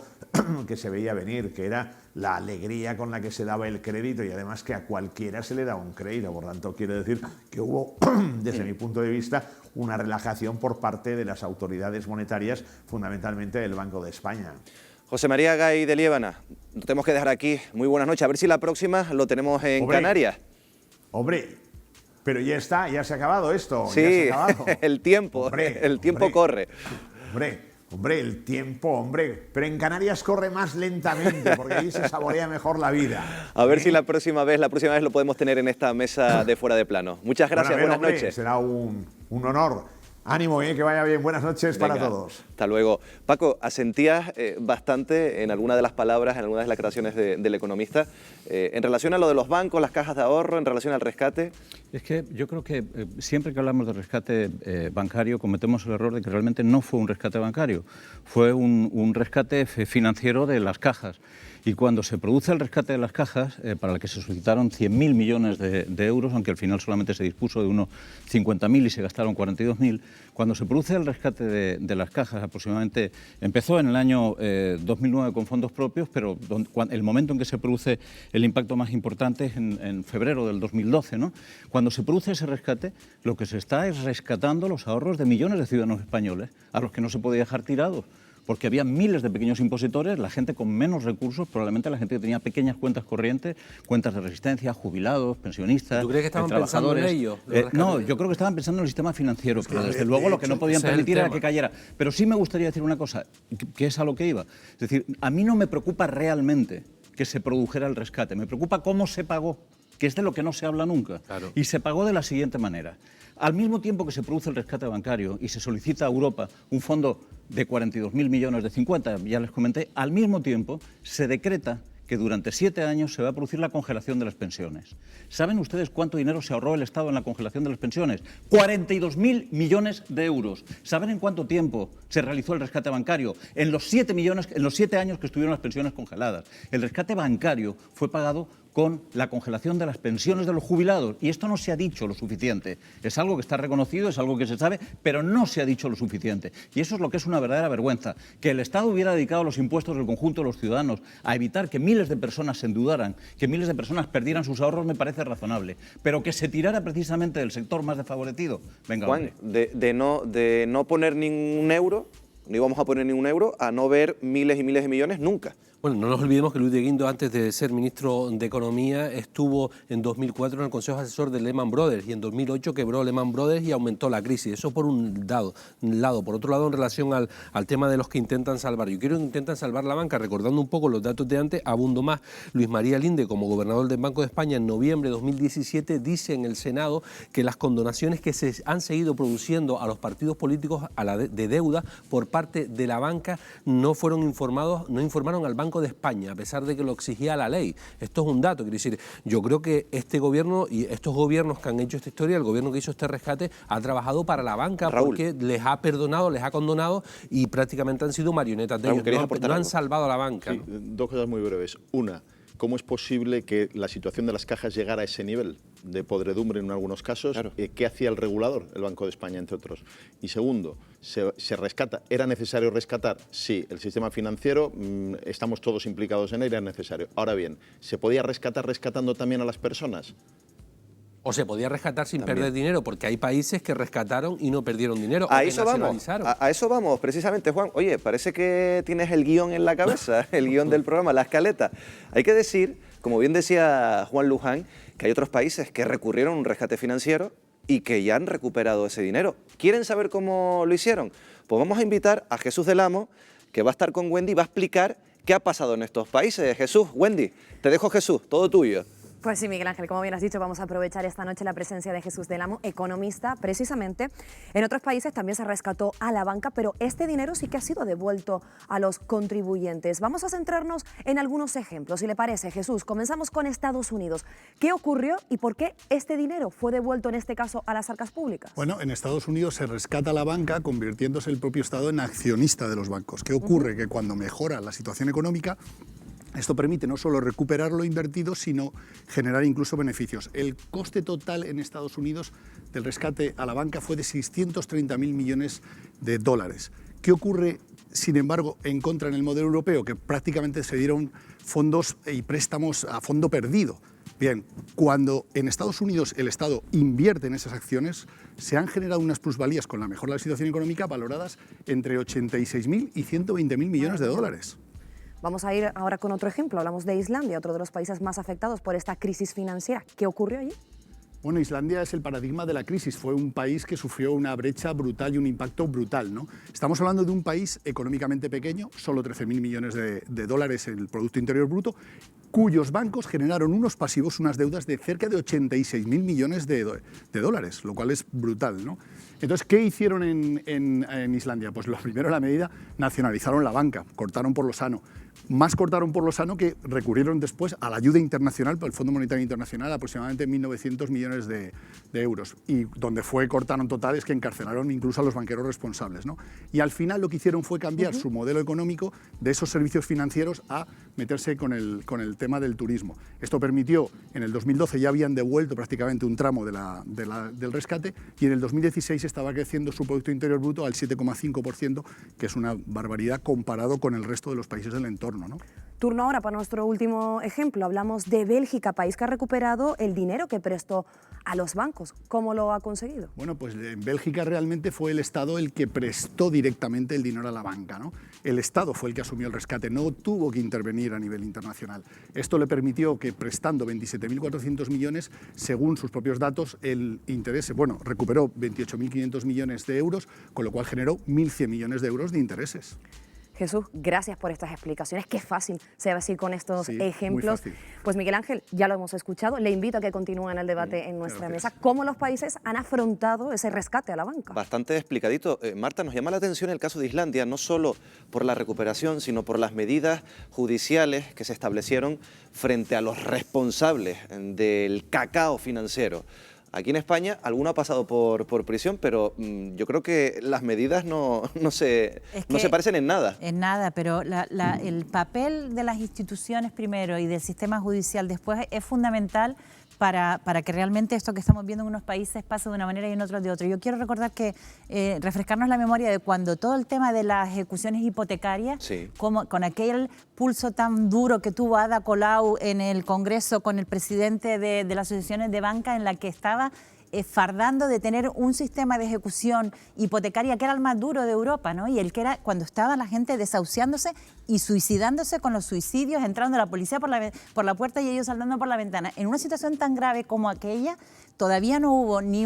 que se veía venir, que era la alegría con la que se daba el crédito y además que a cualquiera se le da un crédito. Por tanto, quiero decir que hubo, desde mi punto de vista, una relajación por parte de las autoridades monetarias, fundamentalmente del Banco de España. José María Gay de Liébana, nos tenemos que dejar aquí. Muy buenas noches. A ver si la próxima lo tenemos en Canarias. Hombre, pero ya está, ya se ha acabado esto. Sí, ya se ha acabado. el tiempo corre. Hombre, el tiempo, pero en Canarias corre más lentamente porque ahí se saborea mejor la vida. A ver si la próxima vez lo podemos tener en esta mesa de Fuera de Plano. Muchas gracias, buenas noches. Será un honor. Ánimo, que vaya bien. Buenas noches para todos. Hasta luego. Paco, asentías bastante en algunas de las palabras, en algunas de las declaraciones del economista, en relación a lo de los bancos, las cajas de ahorro, en relación al rescate. Es que yo creo que siempre que hablamos de rescate bancario cometemos el error de que realmente no fue un rescate bancario, fue un rescate financiero de las cajas. Y cuando se produce el rescate de las cajas, para el que se solicitaron 100.000 millones de euros, aunque al final solamente se dispuso de unos 50.000 y se gastaron 42.000, cuando se produce el rescate de las cajas, aproximadamente, empezó en el año 2009 con fondos propios, pero el momento en que se produce el impacto más importante es en febrero del 2012, ¿no? Cuando se produce ese rescate, lo que se está es rescatando los ahorros de millones de ciudadanos españoles, a los que no se podía dejar tirados, porque había miles de pequeños impositores, la gente con menos recursos, probablemente la gente que tenía pequeñas cuentas corrientes, cuentas de resistencia, jubilados, pensionistas, ¿Tú crees que estaban trabajadores. Pensando en ello? No, yo creo que estaban pensando en el sistema financiero, pero desde luego lo que no podían permitir era que cayera. Pero sí me gustaría decir una cosa, que es a lo que iba. Es decir, a mí no me preocupa realmente que se produjera el rescate, me preocupa cómo se pagó, que es de lo que no se habla nunca. Claro. Y se pagó de la siguiente manera. Al mismo tiempo que se produce el rescate bancario y se solicita a Europa un fondo de 42.000 millones de 50, ya les comenté, al mismo tiempo se decreta que durante 7 años se va a producir la congelación de las pensiones. ¿Saben ustedes cuánto dinero se ahorró el Estado en la congelación de las pensiones? 42.000 millones de euros. ¿Saben en cuánto tiempo se realizó el rescate bancario? En los 7 años que estuvieron las pensiones congeladas. El rescate bancario fue pagado con la congelación de las pensiones de los jubilados. Y esto no se ha dicho lo suficiente. Es algo que está reconocido, es algo que se sabe, pero no se ha dicho lo suficiente. Y eso es lo que es una verdadera vergüenza. Que el Estado hubiera dedicado los impuestos del conjunto de los ciudadanos a evitar que miles de personas se endeudaran, que miles de personas perdieran sus ahorros, me parece razonable. Pero que se tirara precisamente del sector más desfavorecido. Venga, Juan, de no poner ningún euro, no íbamos a poner ningún euro, a no ver miles y miles de millones nunca. Bueno, no nos olvidemos que Luis de Guindos, antes de ser ministro de Economía, estuvo en 2004 en el Consejo Asesor de Lehman Brothers y en 2008 quebró Lehman Brothers y aumentó la crisis. Eso por un lado. Por otro lado, en relación al tema de los que intentan salvar. Yo quiero que intentan salvar la banca, recordando un poco los datos de antes, abundo más. Luis María Linde, como gobernador del Banco de España, en noviembre de 2017, dice en el Senado que las condonaciones que se han seguido produciendo a los partidos políticos de deuda por parte de la banca no informaron al Banco de España, a pesar de que lo exigía la ley. Esto es un dato, quiero decir, yo creo que este gobierno y estos gobiernos que han hecho esta historia, el gobierno que hizo este rescate, ha trabajado para la banca, Raúl, porque les ha perdonado, les ha condonado y prácticamente han sido marionetas de ellos, no han salvado a la banca. Sí, ¿no? Dos cosas muy breves. Una, ¿cómo es posible que la situación de las cajas llegara a ese nivel de podredumbre en algunos casos? Claro. ¿Qué hacía el regulador, el Banco de España, entre otros? Y segundo, ¿se rescata? ¿Era necesario rescatar? Sí, el sistema financiero, estamos todos implicados en él, era necesario. Ahora bien, ¿se podía rescatar rescatando también a las personas? O se podía rescatar sin perder dinero, porque hay países que rescataron y no perdieron dinero. A eso vamos, a eso vamos, precisamente, Juan. Oye, parece que tienes el guión en la cabeza, el guión del programa, la escaleta. Hay que decir, como bien decía Juan Luján, que hay otros países que recurrieron a un rescate financiero y que ya han recuperado ese dinero. ¿Quieren saber cómo lo hicieron? Pues vamos a invitar a Jesús del Amo, que va a estar con Wendy y va a explicar qué ha pasado en estos países. Jesús, Wendy, te dejo, Jesús, todo tuyo. Pues sí, Miguel Ángel, como bien has dicho, vamos a aprovechar esta noche la presencia de Jesús del Amo, economista, precisamente. En otros países también se rescató a la banca, pero este dinero sí que ha sido devuelto a los contribuyentes. Vamos a centrarnos en algunos ejemplos, si le parece, Jesús. Comenzamos con Estados Unidos. ¿Qué ocurrió y por qué este dinero fue devuelto, en este caso, a las arcas públicas? Bueno, en Estados Unidos se rescata a la banca convirtiéndose el propio Estado en accionista de los bancos. ¿Qué ocurre? Que cuando mejora la situación económica, esto permite no solo recuperar lo invertido, sino generar incluso beneficios. El coste total en Estados Unidos del rescate a la banca fue de 630.000 millones de dólares. ¿Qué ocurre, sin embargo, en contra en el modelo europeo? Que prácticamente se dieron fondos y préstamos a fondo perdido. Bien, cuando en Estados Unidos el Estado invierte en esas acciones, se han generado unas plusvalías con la mejora de la situación económica valoradas entre 86.000 y 120.000 millones de dólares. Vamos a ir ahora con otro ejemplo. Hablamos de Islandia, otro de los países más afectados por esta crisis financiera. ¿Qué ocurrió allí? Bueno, Islandia es el paradigma de la crisis. Fue un país que sufrió una brecha brutal y un impacto brutal, ¿no? Estamos hablando de un país económicamente pequeño, solo 13.000 millones de dólares en el Producto Interior Bruto, cuyos bancos generaron unos pasivos, unas deudas de cerca de 86.000 millones de dólares, lo cual es brutal, ¿no? Entonces, ¿qué hicieron en Islandia? Pues lo primero, la medida, nacionalizaron la banca, cortaron por lo sano. Más cortaron por lo sano que recurrieron después a la ayuda internacional, por el Fondo Monetario Internacional, aproximadamente 1.900 millones de euros. Y donde cortaron total es que encarcelaron incluso a los banqueros responsables, ¿no? Y al final lo que hicieron fue cambiar su modelo económico de esos servicios financieros a meterse con el tema del turismo. Esto permitió, en el 2012 ya habían devuelto prácticamente un tramo del rescate y en el 2016 estaba creciendo su Producto Interior Bruto al 7,5%, que es una barbaridad comparado con el resto de los países del entorno, ¿no? Turno ahora para nuestro último ejemplo. Hablamos de Bélgica, país que ha recuperado el dinero que prestó a los bancos. ¿Cómo lo ha conseguido? Bueno, pues en Bélgica realmente fue el Estado el que prestó directamente el dinero a la banca, ¿no? El Estado fue el que asumió el rescate, no tuvo que intervenir a nivel internacional. Esto le permitió que, prestando 27.400 millones, según sus propios datos, el interés, bueno, recuperó 28.500 millones de euros, con lo cual generó 1.100 millones de euros de intereses. Jesús, gracias por estas explicaciones. Qué fácil se va a decir con estos ejemplos. Muy fácil. Pues Miguel Ángel, ya lo hemos escuchado. Le invito a que continúen el debate en nuestra mesa. ¿Cómo los países han afrontado ese rescate a la banca? Bastante explicadito. Marta, nos llama la atención el caso de Islandia, no solo por la recuperación, sino por las medidas judiciales que se establecieron frente a los responsables del cacao financiero. Aquí en España, alguno ha pasado por prisión, pero yo creo que las medidas no se parecen en nada. En nada, pero el papel de las instituciones primero y del sistema judicial después es fundamental para que realmente esto que estamos viendo en unos países pase de una manera y en otros de otra. Yo quiero recordar que refrescarnos la memoria de cuando todo el tema de las ejecuciones hipotecarias, como con aquel pulso tan duro que tuvo Ada Colau en el Congreso con el presidente de las asociaciones de banca, en la que estaba fardando de tener un sistema de ejecución hipotecaria que era el más duro de Europa, ¿no? Y el que era cuando estaba la gente desahuciándose y suicidándose con los suicidios, entrando la policía por la puerta y ellos saltando por la ventana. En una situación tan grave como aquella, todavía no hubo ni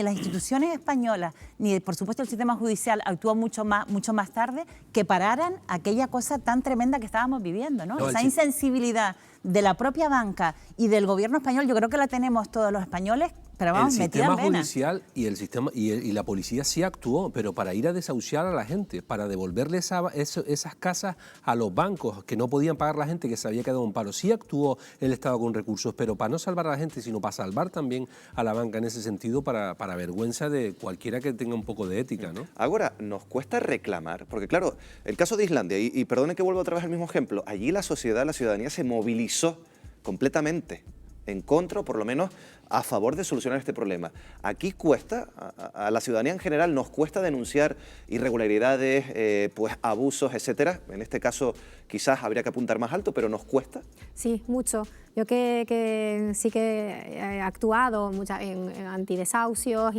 las instituciones españolas, ni por supuesto el sistema judicial actuó mucho más tarde, que pararan aquella cosa tan tremenda que estábamos viviendo, ¿no? Esa insensibilidad de la propia banca y del gobierno español, yo creo que la tenemos todos los españoles, pero vamos, metida en vena. El sistema judicial y el sistema y la policía sí actuó, pero para ir a desahuciar a la gente, para devolverle esas casas a los bancos que no podían pagar la gente que se había quedado en paro. Sí actuó el Estado con recursos, pero para no salvar a la gente, sino para salvar también también a la banca en ese sentido para vergüenza de cualquiera que tenga un poco de ética, ¿no? Ahora, nos cuesta reclamar, porque claro, el caso de Islandia, y perdonen que vuelva otra vez al mismo ejemplo, allí la sociedad, la ciudadanía se movilizó completamente en contra, o por lo menos a favor de solucionar este problema. Aquí cuesta, a la ciudadanía en general nos cuesta denunciar irregularidades, pues abusos, etcétera. En este caso quizás habría que apuntar más alto, pero nos cuesta. Sí, mucho. Yo que sí que he actuado en antidesahucios,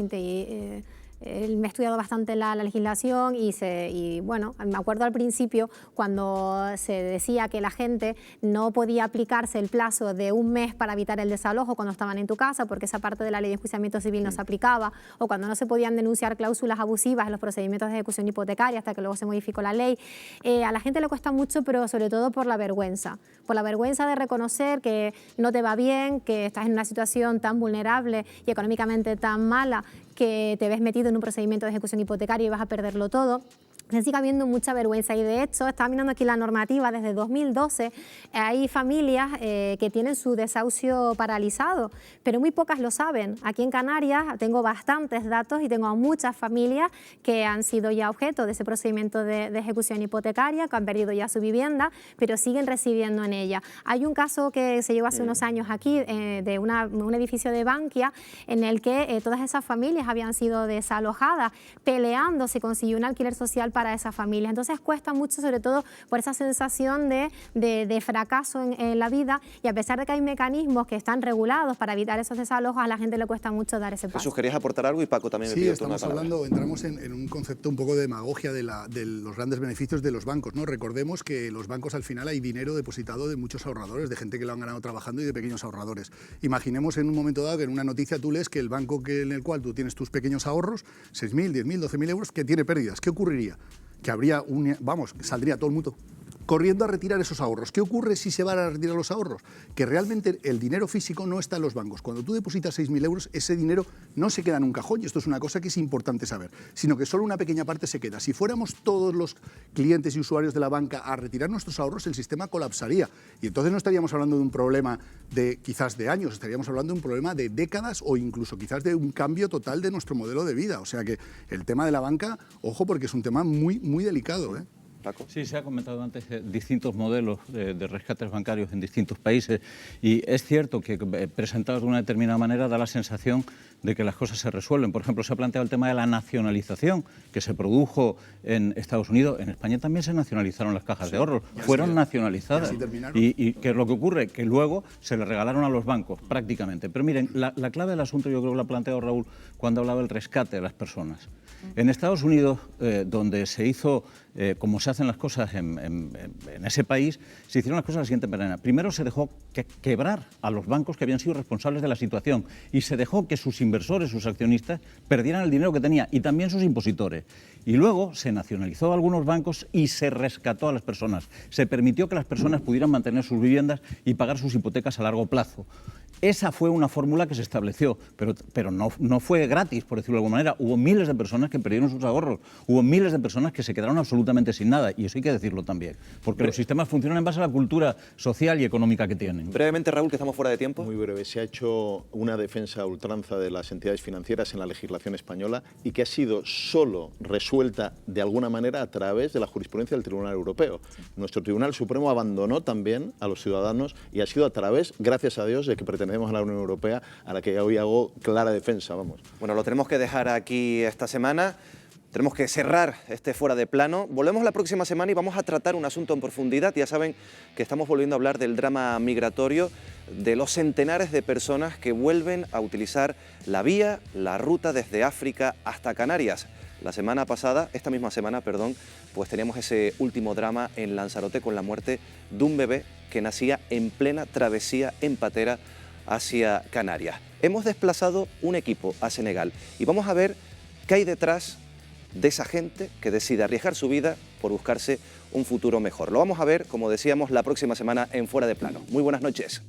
me he estudiado bastante la legislación y bueno, me acuerdo al principio cuando se decía que la gente no podía aplicarse el plazo de un mes para evitar el desalojo cuando estaban en tu casa, porque esa parte de la ley de enjuiciamiento civil no se aplicaba, o cuando no se podían denunciar cláusulas abusivas en los procedimientos de ejecución hipotecaria hasta que luego se modificó la ley. A la gente le cuesta mucho, pero sobre todo por la vergüenza de reconocer que no te va bien, que estás en una situación tan vulnerable y económicamente tan mala que te ves metido en un procedimiento de ejecución hipotecaria y vas a perderlo todo. Sigue habiendo mucha vergüenza y de hecho, estaba mirando aquí la normativa, desde 2012 hay familias que tienen su desahucio paralizado, pero muy pocas lo saben. Aquí en Canarias tengo bastantes datos y tengo a muchas familias que han sido ya objeto de ese procedimiento de ejecución hipotecaria, que han perdido ya su vivienda, pero siguen residiendo en ella. Hay un caso que se llevó hace unos años aquí de un edificio de Bankia en el que todas esas familias habían sido desalojadas, peleando se consiguió un alquiler social para esas familias. Entonces cuesta mucho, sobre todo por esa sensación de fracaso en la vida, y a pesar de que hay mecanismos que están regulados para evitar esos desalojos, a la gente le cuesta mucho dar ese paso. Jesús, ¿querías aportar algo? Y Paco también me Sí, pidió estamos hablando, entramos en un concepto un poco de demagogia de los grandes beneficios de los bancos, ¿no? Recordemos que los bancos al final hay dinero depositado de muchos ahorradores, de gente que lo han ganado trabajando y de pequeños ahorradores. Imaginemos en un momento dado que en una noticia tú lees que el banco en el cual tú tienes tus pequeños ahorros, 6.000, 10.000, 12.000 euros, que tiene pérdidas. ¿Qué ocurriría? Que habría saldría todo el mundo corriendo a retirar esos ahorros. ¿Qué ocurre si se van a retirar los ahorros? Que realmente el dinero físico no está en los bancos. Cuando tú depositas 6.000 euros, ese dinero no se queda en un cajón, y esto es una cosa que es importante saber, sino que solo una pequeña parte se queda. Si fuéramos todos los clientes y usuarios de la banca a retirar nuestros ahorros, el sistema colapsaría. Y entonces no estaríamos hablando de un problema quizás de años, estaríamos hablando de un problema de décadas o incluso quizás de un cambio total de nuestro modelo de vida. O sea que el tema de la banca, ojo, porque es un tema muy, muy delicado, ¿eh? Paco. Sí, se ha comentado antes distintos modelos de rescates bancarios en distintos países, y es cierto que presentados de una determinada manera da la sensación de que las cosas se resuelven. Por ejemplo, se ha planteado el tema de la nacionalización que se produjo en Estados Unidos. En España también se nacionalizaron las cajas de ahorros, fueron nacionalizadas. ¿Y qué es lo que ocurre? Que luego se le regalaron a los bancos, prácticamente. Pero miren, la clave del asunto yo creo que lo ha planteado Raúl cuando hablaba del rescate de las personas. En Estados Unidos, donde se hizo, como se hacen las cosas en ese país, se hicieron las cosas de la siguiente manera. Primero se dejó quebrar a los bancos que habían sido responsables de la situación, y se dejó que sus inversores, sus accionistas, perdieran el dinero que tenían, y también sus impositores. Y luego se nacionalizó a algunos bancos y se rescató a las personas. Se permitió que las personas pudieran mantener sus viviendas y pagar sus hipotecas a largo plazo. Esa fue una fórmula que se estableció, pero no fue gratis, por decirlo de alguna manera. Hubo miles de personas que perdieron sus ahorros, hubo miles de personas que se quedaron absolutamente sin nada, y eso hay que decirlo también, porque los sistemas funcionan en base a la cultura social y económica que tienen. Brevemente, Raúl, que estamos fuera de tiempo. Muy breve. Se ha hecho una defensa a ultranza de las entidades financieras en la legislación española, y que ha sido solo resuelta de alguna manera a través de la jurisprudencia del Tribunal Europeo. Nuestro Tribunal Supremo abandonó también a los ciudadanos, y ha sido a través, gracias a Dios, de que pertenecemos a la Unión Europea, a la que hoy hago clara defensa, vamos. Bueno, lo tenemos que dejar aquí esta semana. Tenemos que cerrar este Fuera de Plano. Volvemos la próxima semana y vamos a tratar un asunto en profundidad. Ya saben que estamos volviendo a hablar del drama migratorio, de los centenares de personas que vuelven a utilizar la vía, la ruta desde África hasta Canarias. La semana pasada, esta misma semana, perdón, pues teníamos ese último drama en Lanzarote con la muerte de un bebé que nacía en plena travesía en patera hacia Canarias. Hemos desplazado un equipo a Senegal y vamos a ver qué hay detrás de esa gente que decide arriesgar su vida por buscarse un futuro mejor. Lo vamos a ver, como decíamos, la próxima semana en Fuera de Plano. Muy buenas noches.